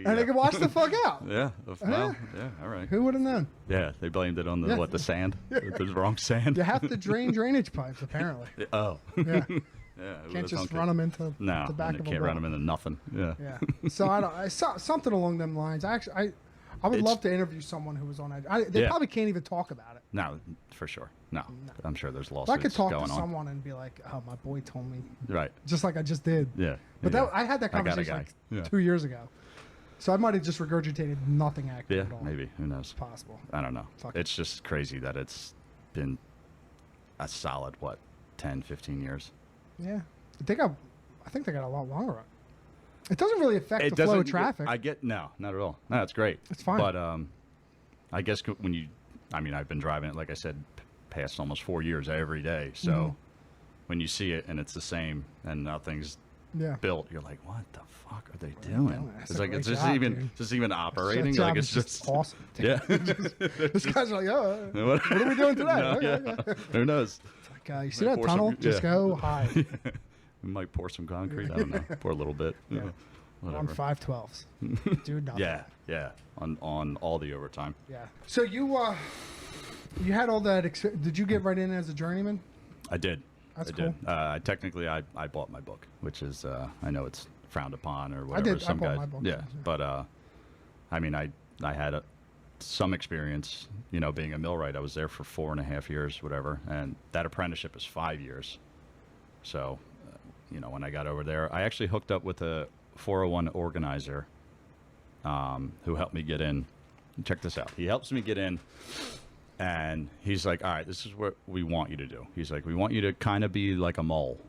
And they can wash the fuck out. Yeah. Well, yeah. All right. Who would have known? Yeah. They blamed it on the the sand. The wrong sand. You have to drain drainage pipes, apparently. Oh. Yeah. Yeah. Can't just run them into no, the back of a can't boat. run them into nothing. Yeah. Yeah. So I saw something along them lines. I would love to interview someone who was on it. They probably can't even talk about it. No, for sure. No. I'm sure there's If lawsuits I could talk going to on. someone and be like, "Oh, my boy told me," Right. just like I just did. Yeah. But yeah. I had that I got a conversation guy. like 2 years ago. So I might have just regurgitated nothing accurate Yeah, at all. maybe. Who knows? It's possible. I don't know. Fuck it. It's just crazy that it's been a solid, 10, 15 years. Yeah. I think they got a lot longer. It doesn't really affect the flow of traffic. No, not at all. No, it's great. It's fine. But I guess when I've been driving it, like I said, past almost 4 years every day. So when you see it and it's the same and nothing's built, you're like, what the fuck are they doing? It's like, it's just even operating. That Like job it's is just awesome. Yeah. This guy's like, "Oh, what are we doing today?" No, yeah. Who knows? It's like, you see that Pour tunnel? some- Just yeah. go high. We might pour some concrete. I don't know. Pour a little bit. Yeah. On Whatever. 512s. Do nothing. Yeah. On all the overtime. Yeah. So you had all that. Did you get right in as a journeyman? I did. That's I cool. did. Technically, I bought my book, which is I know it's frowned upon or whatever. I bought my book. Yeah, but I mean, I had some experience, being a millwright. I was there for 4.5 years, whatever, and that apprenticeship is 5 years. So, when I got over there, I actually hooked up with a 401 organizer who helped me get in. Check this out. He helps me get in. And he's like, all right, this is what we want you to do. He's like, we want you to kind of be like a mole.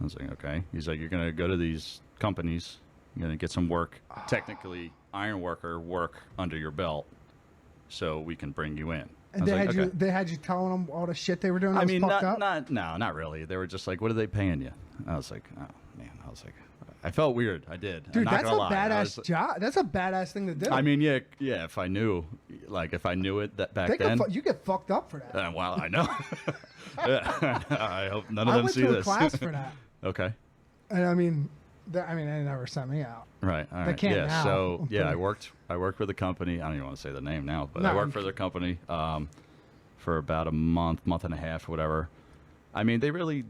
I was like, okay. He's like, you're going to go to these companies. You're going to get some work, technically Ironworker work under your belt so we can bring you in. And they had you telling them all the shit they were doing. I mean, fucked not really. They were just like, what are they paying you? I was like, oh, man. I felt weird. I did. Dude, I'm not that's a gonna lie. badass job. That's a badass thing to do. I mean, yeah. If I knew it that back then. You get fucked up for that. Well, I know. Yeah. I hope none of them see I went this. to a class for that. Okay. And I mean, they never sent me out. Right. All right. They can't yeah. now. So I worked with a company. I don't even want to say the name now, but I worked for their company for about a month and a half, whatever. I mean, they really.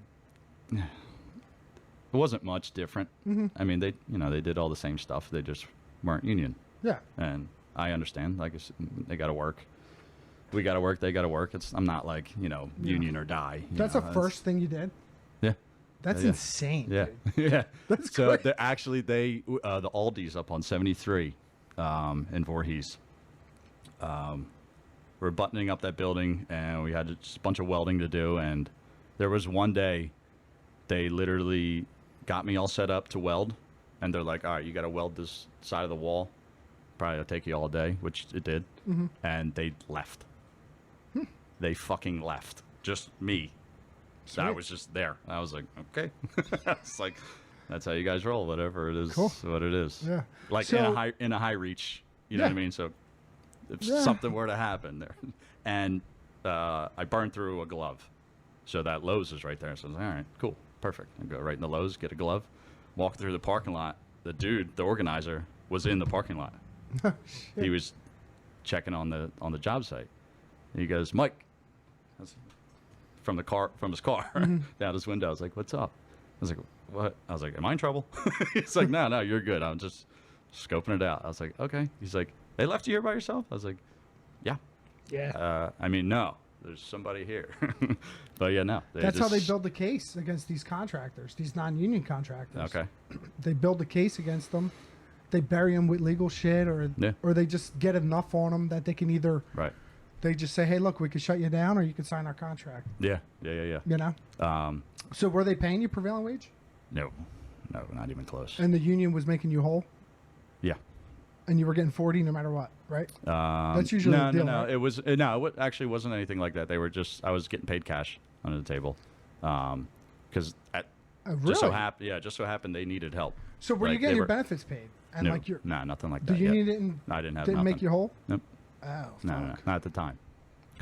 It wasn't much different. Mm-hmm. I mean, they did all the same stuff. They just weren't union. Yeah. And I understand. Like, they got to work. We got to work. They got to work. I'm not like, union or die. That's the first thing you did? Yeah. That's insane. Yeah. Dude. Yeah. That's so great. the Aldi's up on 73 in Voorhees. We're buttoning up that building, and we had just a bunch of welding to do. And there was one day they literally got me all set up to weld, and they're like, all right, you got to weld this side of the wall. Probably will take you all day, which it did. Mm-hmm. And they left. They fucking left. Just me. So I was just there. I was like, okay. It's like, that's how you guys roll. Whatever it is, what it is. Yeah. Like So, in a high reach. You know what I mean? So if something were to happen there, and I burned through a glove, so that Lowe's is right there. So I was like, all right, cool, perfect. I go right in the Lowe's, get a glove, walk through the parking lot. The organizer, was in the parking lot. He was checking on the job site. And he goes, Mike. From his car down his window. I was like, what's up? I was like, what? I was like, am I in trouble? He's like, no, you're good. I'm just scoping it out. I was like, okay. He's like, they left you here by yourself? I was like, yeah. Yeah. I mean, no, there's somebody here. But yeah, no. That's how they build the case against these contractors, these non-union contractors. Okay. They build the case against them. They bury them with legal shit, or they just get enough on them that they can either... Right. They just say, hey, look, we can shut you down, or you can sign our contract. Yeah. You know? So were they paying you prevailing wage? No, not even close. And the union was making you whole? Yeah. And you were getting 40 no matter what, right? That's usually the deal, No. right? It was It actually wasn't anything like that. They were I was getting paid cash under the table, because Really? just so happened they needed help. So were you getting your benefits paid? And No, like your nothing like the that. union yet. didn't. I didn't have didn't nothing. make you whole. Nope. Oh, No, fuck. not at the time.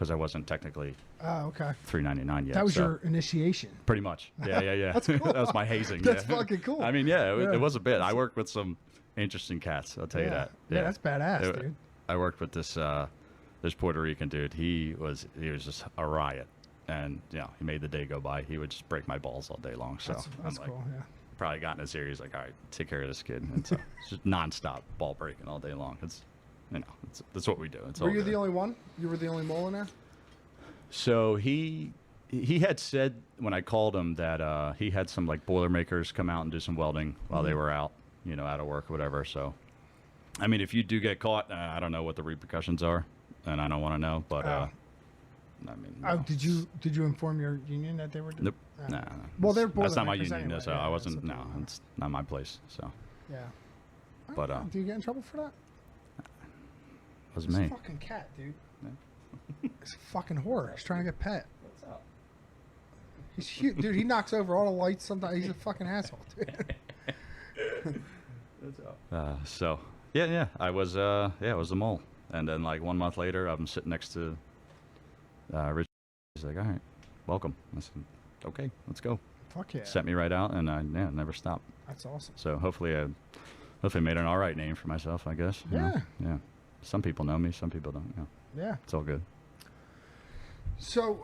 because I wasn't technically Oh, okay. 399 yet. That was so your initiation. pretty much. Yeah. That's cool. That was my hazing. That's yeah. fucking cool. I mean, it was a bit. I worked with some interesting cats. I'll tell you that. Yeah, that's badass, dude. I worked with this Puerto Rican dude. He was just a riot, and he made the day go by. He would just break my balls all day long. So That's I'm cool. Yeah. probably got in a series like, all right, take care of this kid. And so it's just nonstop ball breaking all day long. It's that's what we do. It's Were all you good. the only one? You were the only mole in there? So he had said when I called him that he had some like Boilermakers come out and do some welding while they were out, out of work or whatever. So, I mean, if you do get caught, I don't know what the repercussions are, and I don't want to know. But I mean, Oh, no. did you inform your union that they were? Nope. Oh. Nah. Well, they're that's not my Boilermakers union, anyway. so Yeah, I wasn't. that's No, okay. it's not my place. So Yeah. But, Do you get in trouble for that? it was It's a me. fucking cat, dude. It's a fucking horror. He's trying to get pet. What's up? He's huge, dude. He knocks over all the lights. Sometimes he's a fucking asshole, dude. So yeah, I was the mole, and then like 1 month later, I'm sitting next to Rich. He's like, all right, welcome. I said, okay, let's go. Fuck yeah. Sent me right out, and I never stopped. That's awesome. So hopefully I made an all right name for myself, I guess. you know? Yeah. Some people know me, some people don't. Yeah. It's all good. So,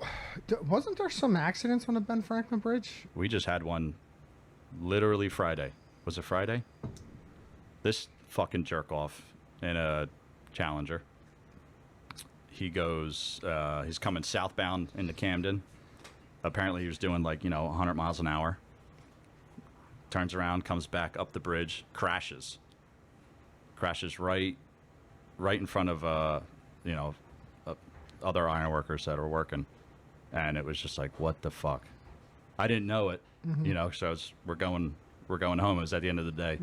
wasn't there some accidents on the Ben Franklin Bridge? We just had one literally Friday. Was it Friday? This fucking jerk off in a Challenger. He goes, he's coming southbound into Camden. Apparently he was doing 100 miles an hour. Turns around, comes back up the bridge, crashes. Crashes right in front of, other ironworkers that are working. And it was just like, what the fuck? I didn't know it, so we're going home. It was at the end of the day.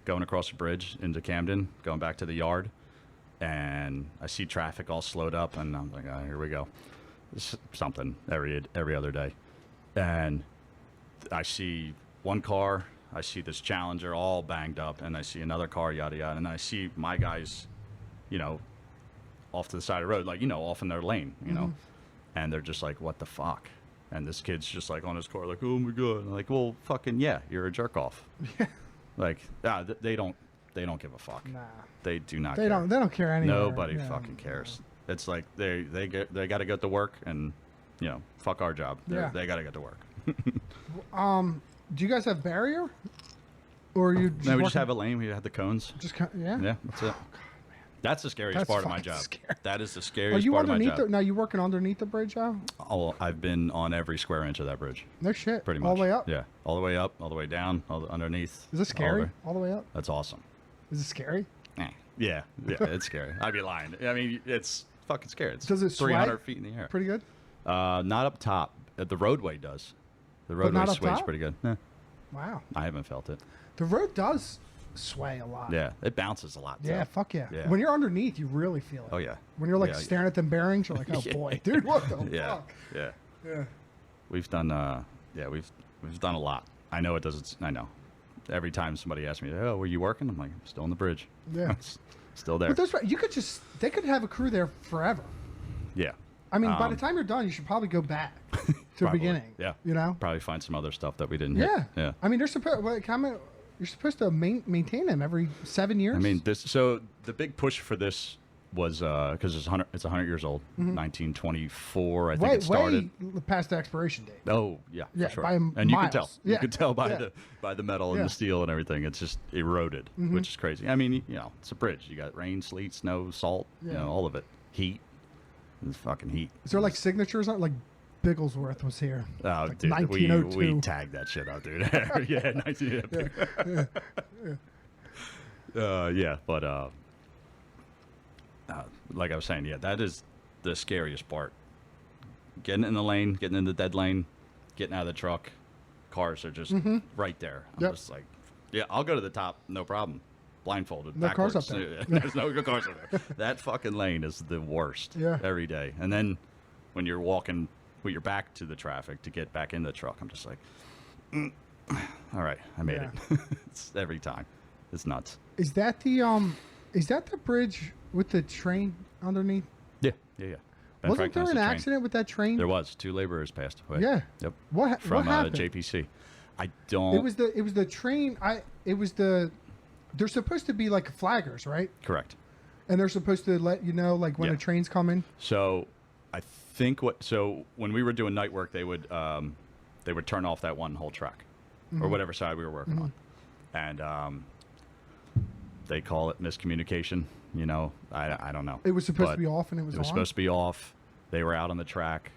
Going across the bridge into Camden, going back to the yard. And I see traffic all slowed up, and I'm like, oh, here we go. Something every other day. And I see one car, I see this Challenger all banged up, and I see another car, yada, yada. And I see my guys, off to the side of the road, off in their lane, And they're just like, what the fuck? And this kid's just like on his car, like, oh my God. I'm like, well, fucking yeah, you're a jerk off. Like, they don't give a fuck. Nah. They do not They care. They don't care anymore. Nobody fucking cares. It's like they got to get to work, and fuck our job. They got to get to work. Do you guys have barrier? Or you? No, we just have a lane. We have the cones. Yeah. Yeah, that's it. That's the scariest part of my job. Scary. That is the Are scariest you part of my underneath? job. Now you working underneath the bridge, Al? Oh, I've been on every square inch of that bridge. No shit. Pretty much. All the way up. Yeah, all the way up, all the way down, underneath. Is it scary? All All the way up. That's awesome. Is it scary? Yeah, it's scary. I'd be lying. I mean, it's fucking scary. It's Does it 300 sway? feet in the air. Pretty good. Not up top. The roadway does. The roadway not up sways top? pretty good. Yeah, Wow. I haven't felt it. The road does sway a lot. Yeah, it bounces a lot. Yeah, too. fuck yeah. Yeah. When you're underneath, you really feel it. Oh yeah. When you're like Yeah, staring at them bearings, you're like, oh boy, dude, what the Yeah, fuck? yeah. Yeah. We've done. We've done a lot. I know it doesn't. I know. Every time somebody asks me, "Oh, were you working?" I'm like, "I'm still on the bridge." Yeah. Still there. But there's, they could have a crew there forever. Yeah. I mean, by the time you're done, you should probably go back to the Probably, beginning. yeah. You know? Probably find some other stuff that we didn't Yeah. hit. Yeah. I mean, you're supposed to maintain them every 7 years. I mean, so the big push for this was because it's 100 years old, 1924. I think it started. way past the expiration date. Oh yeah, Yeah, for sure. by And you can tell. miles. You Yeah. can tell by Yeah. the metal and Yeah. the steel and everything. It's just eroded, which is crazy. I mean, it's a bridge. You got rain, sleet, snow, salt. Yeah. All of it. Heat. It's fucking heat. Is there like signatures on it? Like Bigglesworth was here. Oh, like dude, we 1902. tagged that shit out, dude. Yeah, 1902. Yeah, but like I was saying, yeah, that is the scariest part. Getting in the lane, getting in the dead lane, getting out of the truck. Cars are just right there. I'm Yep. just like, yeah, I'll go to the top, no problem. Blindfolded, No cars backwards. up there. There's no cars up there. That fucking lane is the worst. Yeah. Every day, and then when you're walking with your back to the traffic to get back in the truck, I'm just like, all right, I made Yeah. it. It's every time. It's nuts. Is that the bridge with the train underneath? Yeah, yeah, yeah. Ben Wasn't Franklin there has an a train. accident with that train? There was 2 laborers passed away. Yeah. Yep. What From happened? JPC. I don't. It was the train. They're supposed to be like flaggers, right? Correct. And they're supposed to let you know like when Yeah. a train's coming. So, I think when we were doing night work, they would turn off that one whole track, or whatever side we were working on, and they call it miscommunication. You know, I don't know. It was supposed But to be off, and it was on. supposed to be off. They were out on the track,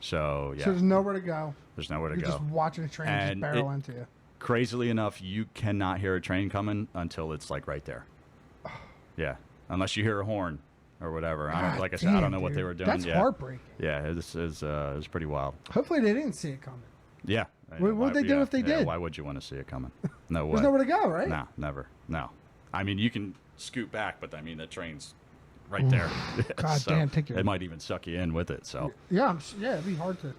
so yeah. So there's nowhere to go. There's nowhere to You're go. just watching a train just And barrel into you. Crazily enough, you cannot hear a train coming until it's like right there. Yeah, unless you hear a horn or whatever. I don't, like I said, I don't know what they were doing. That's yeah. heartbreaking. Yeah, it was pretty wild. Hopefully they didn't see it coming. Yeah. What would they do if they did? Why would you want to see it coming? No way. There's nowhere to go, right? No, never. No. I mean, you can scoot back, but I mean, the train's right there. God So damn, take your. It might even suck you in with it. So Yeah, it'd be hard to.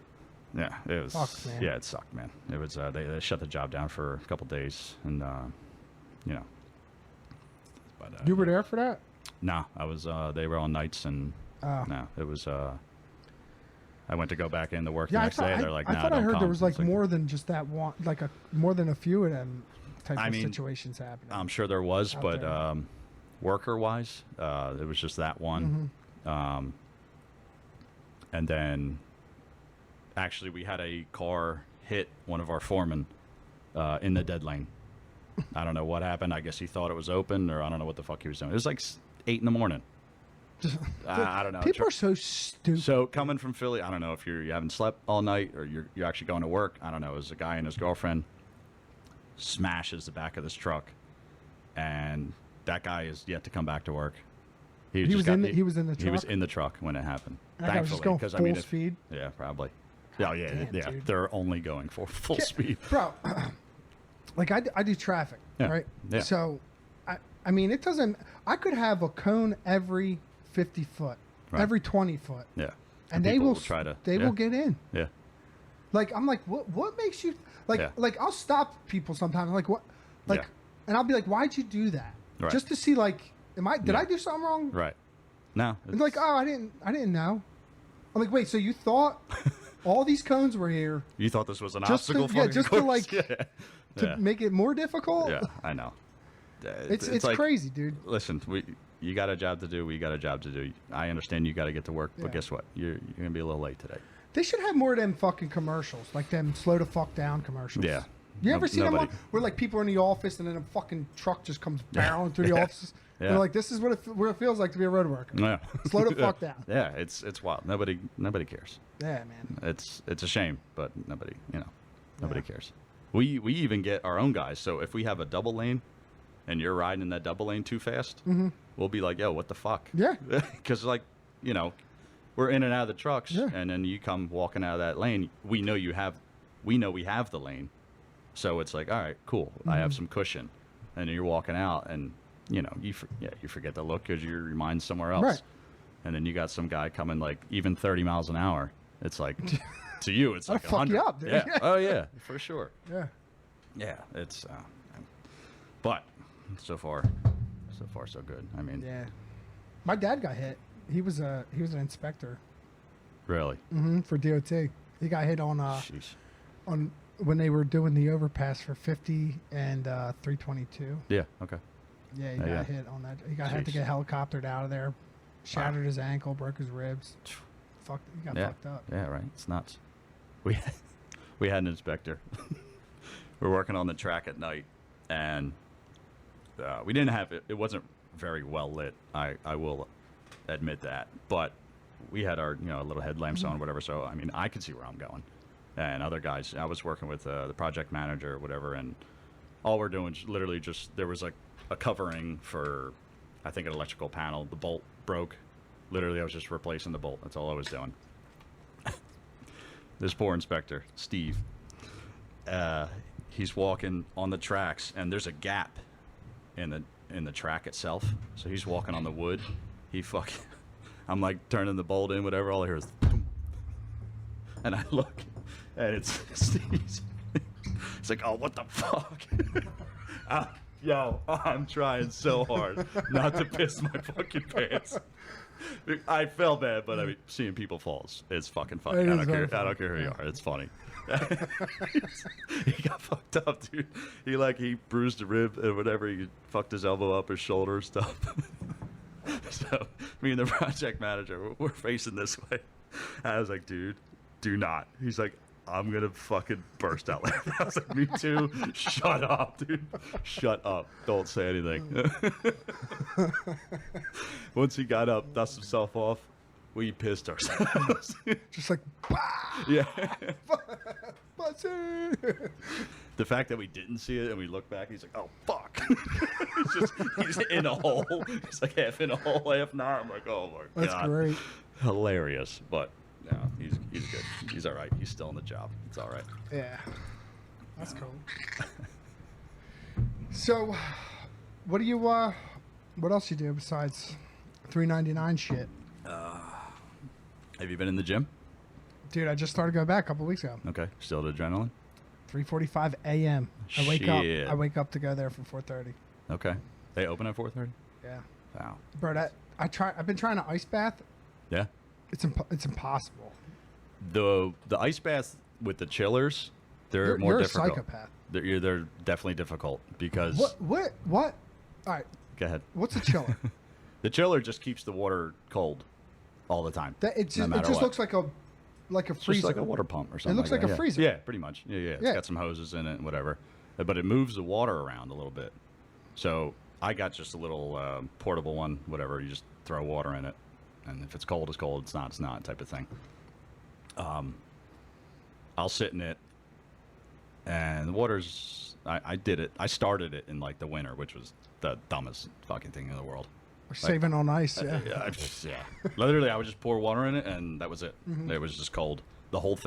yeah, it was. Fuck, man. Yeah, it sucked, man. It was. They shut the job down for a couple days, and you know. But You were there for that? no, I was. They were on nights, and no, it was. I went to go back in to work the next day. They're like, I nah, thought I don't heard come. there was like It's more than just that one, like more than a few of them type I of mean, situations happening. I'm sure there was, out but there. worker-wise, it was just that one. Mm-hmm. And then, actually, we had a car hit one of our foremen in the dead lane. I don't know what happened. I guess he thought it was open, or I don't know what the fuck he was doing. It was like 8 in the morning. I don't know. People are so stupid. So coming from Philly, I don't know if you haven't slept all night or you're actually going to work. I don't know. It was a guy and his girlfriend smashes the back of this truck, and that guy is yet to come back to work. He was in the He was truck? in the truck when it happened. And that guy was just going full speed? Yeah, probably. Oh yeah, damn, yeah. dude. They're only going for full speed. Bro, like I do traffic, Yeah, right? yeah. So, I mean, it doesn't. I could have a cone every 50 foot, Right. every 20 foot, Yeah. and they people will try to. They yeah, will get in. Yeah. Like I'm like, what makes you like Yeah. like I'll stop people sometimes. I'm like what, like, Yeah. and I'll be like, why'd you do that? Right. Just to see like, did Yeah. I do something wrong? Right. No. And they're like, oh, I didn't know. I'm like, wait, so you thought all these cones were here you thought this was an just to- obstacle yeah, for just to, like, to Yeah. make it more difficult? Yeah, I know. It's like, crazy, dude. Listen, you got a job to do. We got a job to do. I understand you got to get to work, but Yeah. guess what? You're gonna be a little late today. They should have more of them fucking commercials, like them slow the fuck down commercials. Yeah. You ever see them nobody- one where like people are in the office and then a fucking truck just comes barreling through the Yeah. offices? Yeah. They're like, this is what it feels like to be a road worker. Yeah. Slow the fuck down. Yeah, it's wild. Nobody cares. Yeah, man. It's a shame, but nobody cares. We even get our own guys. So if we have a double lane, and you're riding in that double lane too fast, we'll be like, yo, what the fuck? Yeah. Because like, we're in and out of the trucks, Yeah. and then you come walking out of that lane. We know we have the lane, so it's like, all right, cool. I have some cushion, and you're walking out, and you forget the look because your mind's somewhere else, Right. and then you got some guy coming like even 30 miles an hour. It's like to you, it's like That'll fuck you 100. up, dude. Yeah. Oh yeah, for sure. Yeah. Yeah, it's but so far so good. I mean, Yeah. My dad got hit. He was an inspector really. for DOT. He got hit on Sheesh. on when they were doing the overpass for 50 and 322. Yeah. Okay. Yeah, he Yeah, got yeah. hit on that. He had to Jeez. get helicoptered out of there. Shattered his ankle, broke his ribs. He got Yeah. fucked up. Yeah. Right. It's nuts. We had an inspector. We're working on the track at night, and we didn't have it. It wasn't very well lit. I will admit that, but we had our little headlamps on, whatever. So I mean, I could see where I'm going, and other guys. I was working with the project manager or whatever, and all we're doing is literally just there was like a covering for, I think, an electrical panel. The bolt broke. Literally, I was just replacing the bolt. That's all I was doing. This poor inspector, Steve. He's walking on the tracks, and there's a gap in the track itself. So he's walking on the wood. I'm like turning the bolt in, whatever. All I hear is, boom. And I look, and it's Steve's. It's like, oh, what the fuck? I'm trying so hard not to piss my fucking pants. I felt bad, but I mean, seeing people fall, it's fucking funny. I don't care who you are. It's funny. He got fucked up, dude. He bruised a rib and whatever. He fucked his elbow up, his shoulder, stuff. So me and the project manager, we're facing this way. I was like, dude, do not. He's like, I'm gonna fucking burst out laughing. I was like, me too. Shut up, dude. Shut up. Don't say anything. Once he got up, dusted himself off, we pissed ourselves. Just like, bah! Yeah. Pussy! The fact that we didn't see it and we look back, he's like, oh, fuck. he's in a hole. He's like half in a hole, half not. I'm like, oh, my God. That's great. Hilarious. But, no, he's good. He's all right. He's still in the job. It's all right. Yeah. That's cool. So, what do you, what else you do besides $3.99 shit? Have you been in the gym? Dude, I just started going back a couple weeks ago. Okay. Still at adrenaline? 3:45 a.m. I wake up to go there for 4:30. Okay. They open at 4:30? Yeah. Wow. Bro, I've been trying to ice bath. Yeah. It's impossible. The ice bath with the chillers, they're more difficult. You're a psychopath. They're definitely difficult because... What? All right. Go ahead. What's a chiller? The chiller just keeps the water cold all the time. It just looks like a freezer. Just like a water pump or something. It looks like a freezer. Yeah, pretty much. Yeah. It's got some hoses in it and whatever. But it moves the water around a little bit. So I got just a little portable one, whatever. You just throw water in it. And if it's cold, it's cold. It's not type of thing. I'll sit in it. And the water's... I did it. I started it in like the winter, which was the dumbest fucking thing in the world. Saving on ice, yeah. Yeah. Literally, I would just pour water in it, and that was it. Mm-hmm. It was just cold. The whole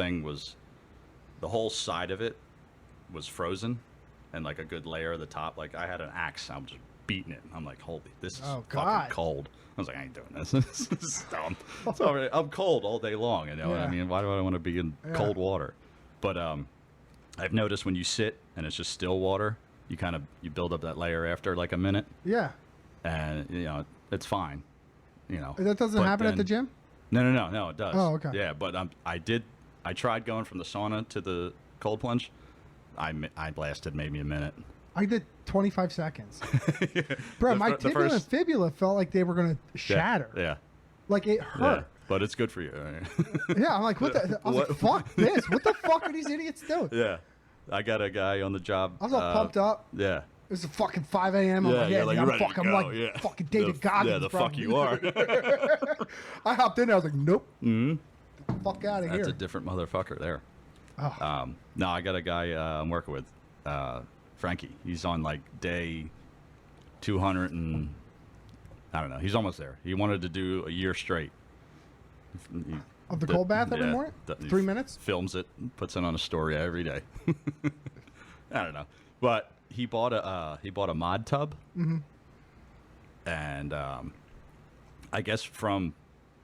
side of it was frozen, and like a good layer of the top. Like I had an axe, I'm just beating it. I'm like, holy, this is fucking cold. I was like, I ain't doing this. This is dumb. It's all right. I'm cold all day long. You know what I mean? Why do I want to be in cold water? But I've noticed when you sit and it's just still water, you build up that layer after like a minute. Yeah. And it's fine, That doesn't happen at the gym? No, it does. Oh, okay. Yeah, but I tried going from the sauna to the cold plunge. I blasted maybe a minute. I did 25 seconds. Bro, my tibia and fibula felt like they were going to shatter. Yeah. Like it hurt. Yeah, but it's good for you. Yeah, I'm like, what the? I was like, fuck this. What the fuck are these idiots doing? Yeah. I got a guy on the job. I was all pumped up. Yeah. It was fucking 5 a.m. I'm like, fucking David Goggins. Yeah, the fuck you are. I hopped in there. I was like, nope. Mm-hmm. Get the fuck out of here. That's a different motherfucker there. Oh. No, I got a guy I'm working with, Frankie. He's on like day 200 and I don't know. He's almost there. He wanted to do a year straight. Of the cold bath every morning? 3 minutes? Films it, puts it on a story every day. I don't know, but he bought a mod tub, mm-hmm. and I guess from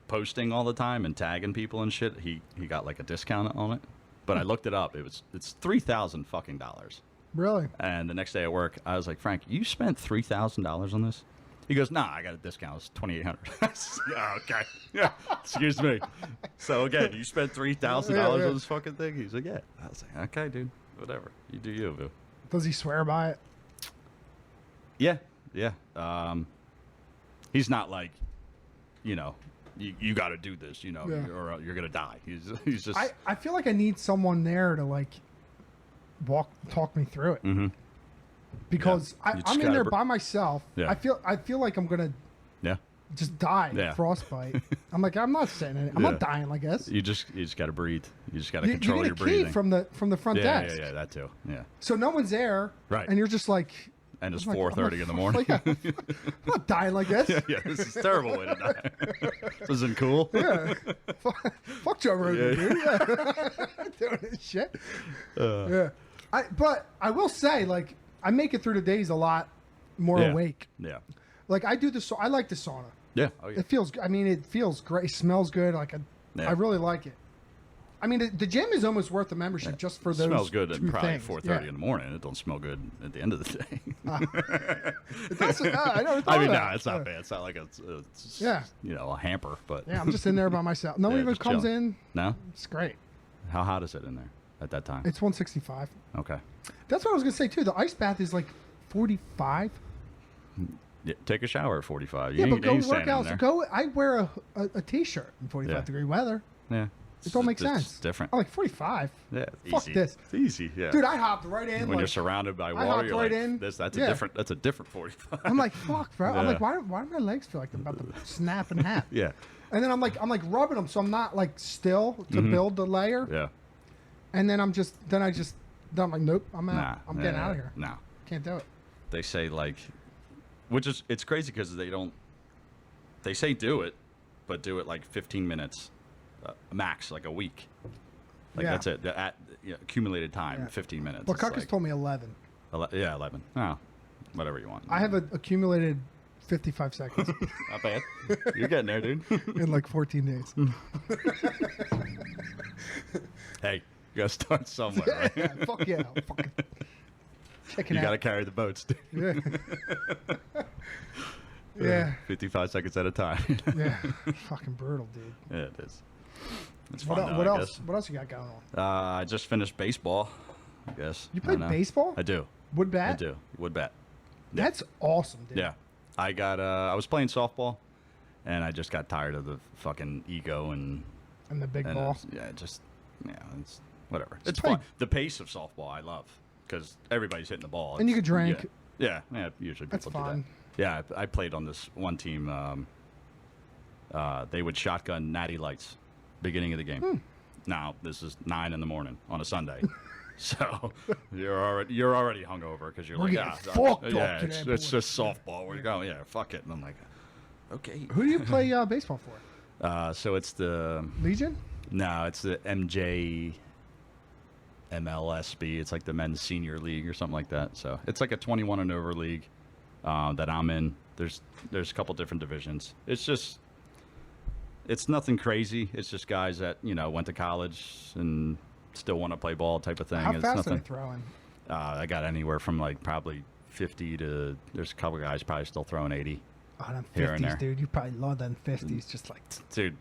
posting all the time and tagging people and shit, he got like a discount on it. But I looked it up. It's $3,000 fucking dollars. Really? And the next day at work, I was like, Frank, you spent $3,000 on this? He goes, nah, I got a discount. It's $2,800. Yeah, okay. Yeah, excuse me. So again, you spent $3,000 on this fucking thing? He's like, yeah. I was like, okay, dude, whatever. You do you, boo. Does he swear by it? Yeah. He's not like, you got to do this, or you're gonna die. He's just. I feel like I need someone there to like talk me through it. Mm-hmm. Because I'm in there by myself. Yeah. I feel like I'm gonna. Yeah. Just die of frostbite. I'm like, I'm not sitting in it. I'm not dying, I guess. You just got to breathe. You just got to control your breathing. You get a key from the front desk. Yeah, that too. Yeah. So no one's there. Right. And you're just like. And it's 4:30 in the morning. I'm not dying like this. Yeah, this is a terrible way to die. This isn't cool. Yeah. Fuck Joe Rogan, dude. Yeah. Doing this shit. Yeah. But I will say, like, I make it through the days a lot more awake. Yeah. Like I do I like the sauna. Yeah. Oh, yeah. It feels great. It smells good. Like I really like it. I mean, the gym is almost worth the membership just for those. It smells good at two probably things. 4:30 in the morning. It don't smell good at the end of the day. It does, I never thought I mean, of no, that. it's not bad. It's not like a hamper, but Yeah, I'm just in there by myself. No one even just comes chilling. in. No? It's great. How hot is it in there at that time? It's 165. Okay. That's what I was gonna say too. The ice bath is like 45. Yeah, take a shower at 45. Yeah, You but ain't, go ain't work standing out. there. Go. I wear a t-shirt in 45 degree weather. Yeah. It don't make It's sense. different. I'm like 45. Yeah. Fuck easy. this. It's easy. Yeah. Dude, I hopped right in. when like, you're surrounded by I water, hopped you're right like, in. that's Yeah. a different 45. I'm like, fuck, bro. I'm Yeah. like, why do my legs feel like they're about to snap in half? Yeah. And then I'm like rubbing them, so I'm not like still to build the layer. Yeah. And then I'm like, nope, I'm out. Nah. I'm getting out of here. No. Can't do it. They say like, it's crazy because they say do it, but do it like 15 minutes max, like a week. Like Yeah. that's it. Accumulated time, 15 minutes. Well, It's Cuckus like, told me 11. 11. Oh, whatever you want. I have an accumulated 55 seconds Not bad. You're getting there, dude. in like 14 days. Hey, you gotta start somewhere, right? Yeah, fuck yeah. I'm fucking checking You out. gotta carry the boats, dude. Yeah. Yeah. 55 seconds at a time. Yeah. Fucking brutal, dude. Yeah, it is. It's What, fun, though, what I else? guess. What else you got going on? I just finished baseball, I guess. You I played don't know. baseball? I do. Wood bat? I do. Wood bat. That's awesome, dude. Yeah. I got. I was playing softball, and I just got tired of the fucking ego and And the big ball. it's whatever. It's play- fun. The pace of softball I love because everybody's hitting the ball. And you It's- could drink. Yeah. Usually That's people do fun. that. Yeah, I played on this one team. They would shotgun Natty Lights, beginning of the game. Now this is 9 a.m. on a Sunday, so you're already hungover because you're We're like, getting fucked up yeah, today, it's boy." just softball. We're going, yeah, fuck it. And I'm like, okay. Who do you play baseball for? So it's the Legion? it's the MJ MLSB. It's like the men's senior league or something like that. So it's like a 21 and over league that I'm in. There's a couple different divisions. It's nothing crazy. It's just guys that went to college and still want to play ball type of thing. How It's fast nothing. are they throwing? I got anywhere from like probably 50 to. There's a couple guys probably still throwing 80. Oh, them Here and 50s, there. dude. You probably love them 50s. Just like Dude,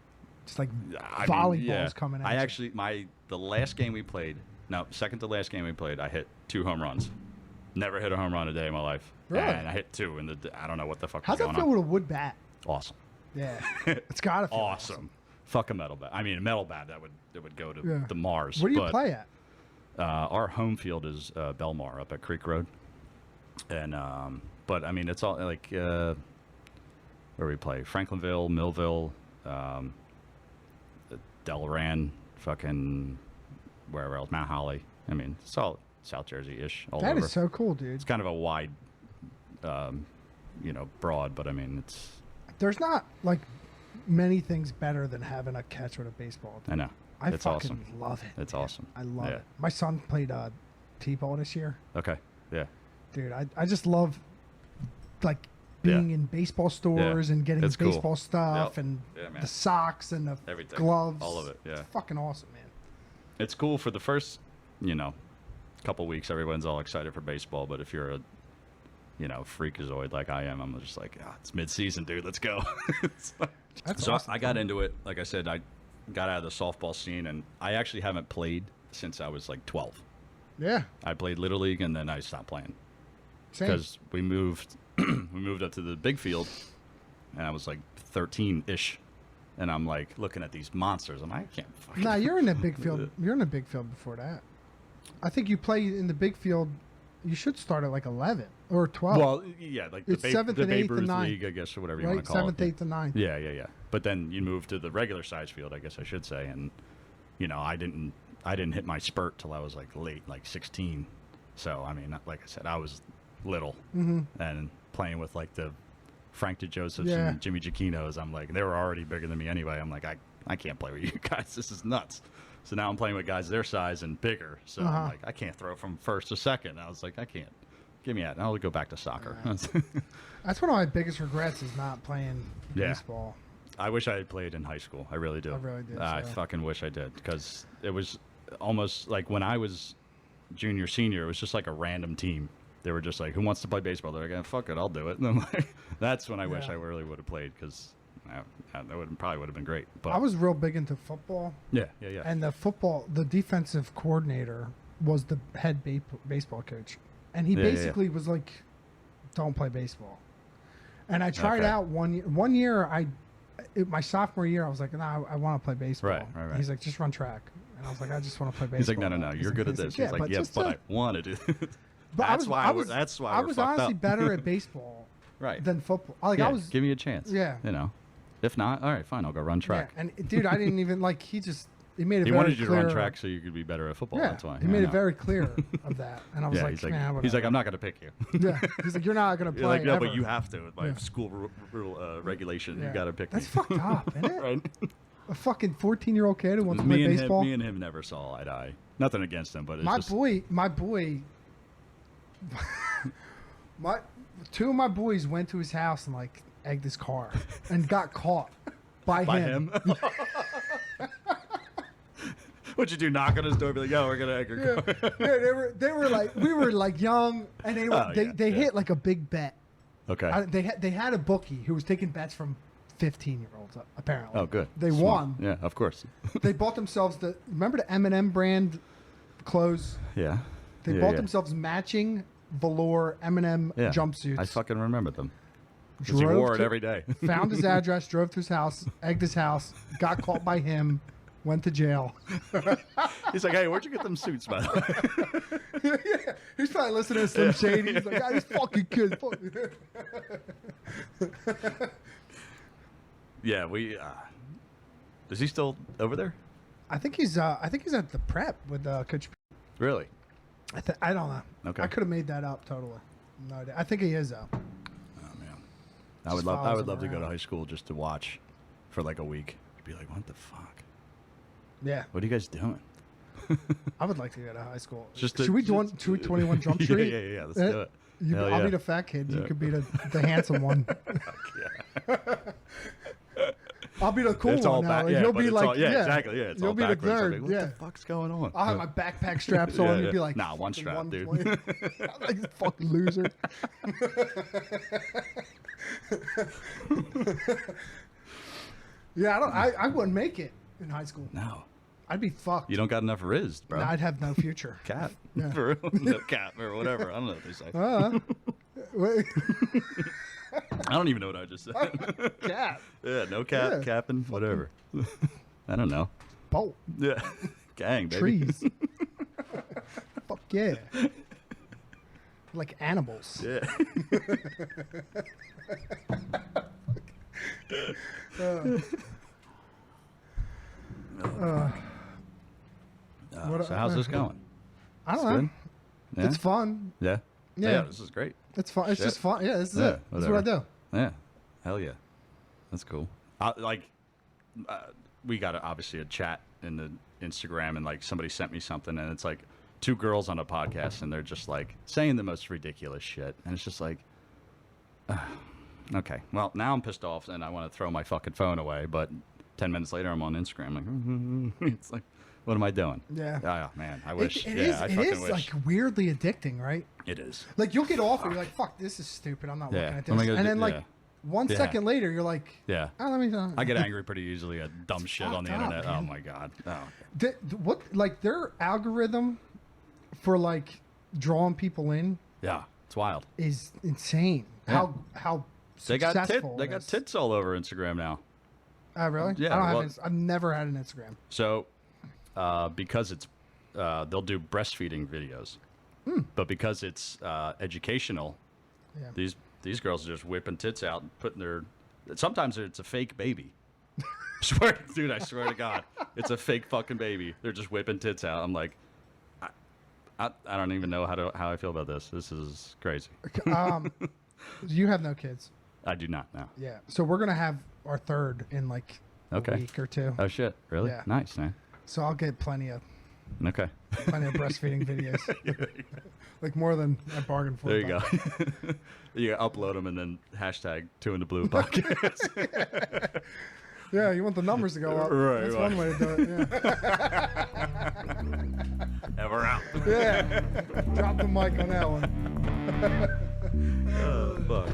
I volleyballs mean, yeah. coming at I you. actually the last game we played. No, second to last game we played. I hit 2 home runs. Never hit a home run a day in my life. Really? And I hit 2 in the. I don't know what the fuck How's was that going feel on. with a wood bat? Awesome. Yeah. It's got to feel Awesome. Fuck a metal bat. I mean, a metal bat that would go to Yeah. the Mars. Where do you but, play at? Our home field is Belmar up at Creek Road, and but I mean it's all like where we play Franklinville, Millville, Delran, fucking wherever else, Mount Holly. I mean it's all South Jersey-ish all That over. is so cool, dude. It's kind of a wide, broad, but I mean it's. There's not like many things better than having a catch with a baseball. Dude. I know. I It's fucking awesome. love it. It's man. awesome. I love Yeah. it. My son played T-ball this year. Okay. Yeah. Dude, I just love like being in baseball stores and getting It's cool. baseball stuff Yep. and Yeah, man. the socks and the Everything. gloves. All of it, yeah. It's fucking awesome, man. It's cool for the first, couple weeks. Everyone's all excited for baseball, but if you're a, freakazoid like I am, I'm just like, it's mid-season, dude. Let's go. That's So awesome. I got into it. Like I said, I got out of the softball scene, and I actually haven't played since I was like 12. Yeah. I played Little League, and then I stopped playing Same. because we moved up to the big field, and I was like 13-ish, and I'm like looking at these monsters. I'm like, I can't fucking. Nah, you're in the big field. You're in the big field before that. I think you play in the big field. You should start at like 11 or 12. Well, yeah, like It's the 7th and Babe 8th and Ruth 9th, League, I guess, or whatever you right? want to call 7th, it. 8th, and 9th. Yeah. But then you move to the regular size field, I guess I should say, and I didn't hit my spurt till I was like late, like 16. So I mean, like I said, I was little and playing with like the Frank DeJosephs Yeah. and Jimmy Giacchinos. I'm like, they were already bigger than me anyway. I'm like, I can't play with you guys. This is nuts. So now I'm playing with guys their size and bigger. So I'm like, I can't throw from first to second. I was like, I can't. Give me that. And I'll go back to soccer. That's one of my biggest regrets is not playing Yeah. baseball. I wish I had played in high school. I really do. I really did, I so. fucking wish I did, because it was almost like when I was junior, senior, it was just like a random team. They were just like, who wants to play baseball? They're like, fuck it, I'll do it. And I'm like, that's when I wish I really would have played, because that probably would have been great. But I was real big into football. yeah. And the defensive coordinator was the head baseball coach. And he basically was like, don't play baseball. And I tried out one year. My sophomore year, I was like, no, I want to play baseball. Right. He's like, just run track. And I was like, I just want to play baseball. He's like, no, you're good at this. He's like, yeah, but I want to do this. But that's why I was honestly better at baseball than football. Like, I was. Give me a chance. Yeah. You know, if not, all right, fine, I'll go run track. Yeah. And dude, I didn't even like. He made it. He very wanted you to clear. run track so you could be better at football. Yeah, That's why. he made it very clear of that, and I was like, he's like, I'm not going to pick you. Yeah, he's like, you're not going to play. You're like, no, ever. but you have to. By school regulation, you got to pick me. That's fucked up, isn't it? Right? A fucking 14 kid who wants to play baseball. Me and him never saw eye to eye. Nothing against him, but it's my boy. Two of my boys went to his house and like egged his car and got caught by him. What'd you do? Knock on his door, be like, "Yo, we're gonna egg your car." Yeah, they were like, we were like young, and they hit like a big bet. Okay. They had a bookie who was taking bets from 15-year-olds apparently. Oh, good. They Smart. won. Yeah, of course. They bought themselves remember the M&M brand clothes? Yeah. They bought themselves matching velour M&M jumpsuits. I fucking remember them. Because he wore it every day. Found his address, drove to his house, egged his house, got caught by him, went to jail. He's like, hey, where'd you get them suits, by the way? Yeah. He's probably listening to Slim Shady. He's like, these fucking kids. Yeah, is he still over there? I think he's at the prep with Coach. Really? I don't know. Okay. I could have made that up totally. No idea. I think he is though. Oh man, I would love to go to high school just to watch for like a week. You'd be like, what the fuck? Yeah. What are you guys doing? I would like to go to high school. Should we do 221 Jump Street? Yeah. Let's do it. I'll be the fat kid. You could be the handsome one. I'll be the cool it's one all now. Back, You'll be like, exactly. Yeah, it's you'll all be the backwards. nerd. Like, what the fuck's going on? I'll have my backpack straps on. You'd be like, nah, one strap, dude. Like, fucking loser. Yeah, I wouldn't make it in high school. No. I'd be fucked. You don't got enough riz, bro. No, I'd have no future. Cat. Yeah. For real. No cap or whatever. I don't know what they say. I don't even know what I just said. Cat. Yeah, no cap, Yeah. capping, whatever. I don't know. Bolt. Yeah. Gang, baby. Trees. Fuck yeah. Like animals. Yeah. So how's this going? I don't know. Good? Yeah? It's fun. Yeah. Yeah. This is great. It's fun. It's Shit. just fun. Yeah, this is Yeah, it. That's what I do. Yeah. Hell yeah. That's cool. We got obviously a chat in the Instagram, and like somebody sent me something, and it's like two girls on a podcast, and they're just like saying the most ridiculous shit, and it's just like, okay, well now I'm pissed off, and I want to throw my fucking phone away, but 10 minutes later I'm on Instagram, like, it's like, what am I doing? Yeah. Oh man, I wish. It I fucking is wish. like weirdly addicting, right? It is. Like you'll get off and you're like, "Fuck, this is stupid. I'm not Yeah. looking at Oh my this." God, And then like yeah. 1 Yeah. second later, you're like, Yeah. "Oh, let me." I get angry pretty easily at dumb shit on the fucked up, internet. Oh man. my god. Oh. What like their algorithm for like drawing people in Yeah, it's wild. is insane. Yeah. How They got successful they it got is. tits all over Instagram now. Really? Yeah, I don't well- have. I've never had an Instagram. So, because it's they'll do breastfeeding videos, but because it's educational, Yeah. these girls are just whipping tits out and putting their. Sometimes it's a fake baby. I swear to God, it's a fake fucking baby. They're just whipping tits out. I'm like, I don't even know how I feel about this. This is crazy. You have no kids. I do not know. Yeah. So we're gonna have our third in like a Okay. week or two. Oh shit! Really? Yeah. Nice, man. So I'll get plenty of Okay. Plenty of breastfeeding videos. Like more than I bargained for. There you go. You upload them and then hashtag 2 in the Blue podcast. Yeah, you want the numbers to go up. Right, That's right. one way to do it. Yeah. And we're out. Yeah. Drop the mic on that one. Oh, fuck.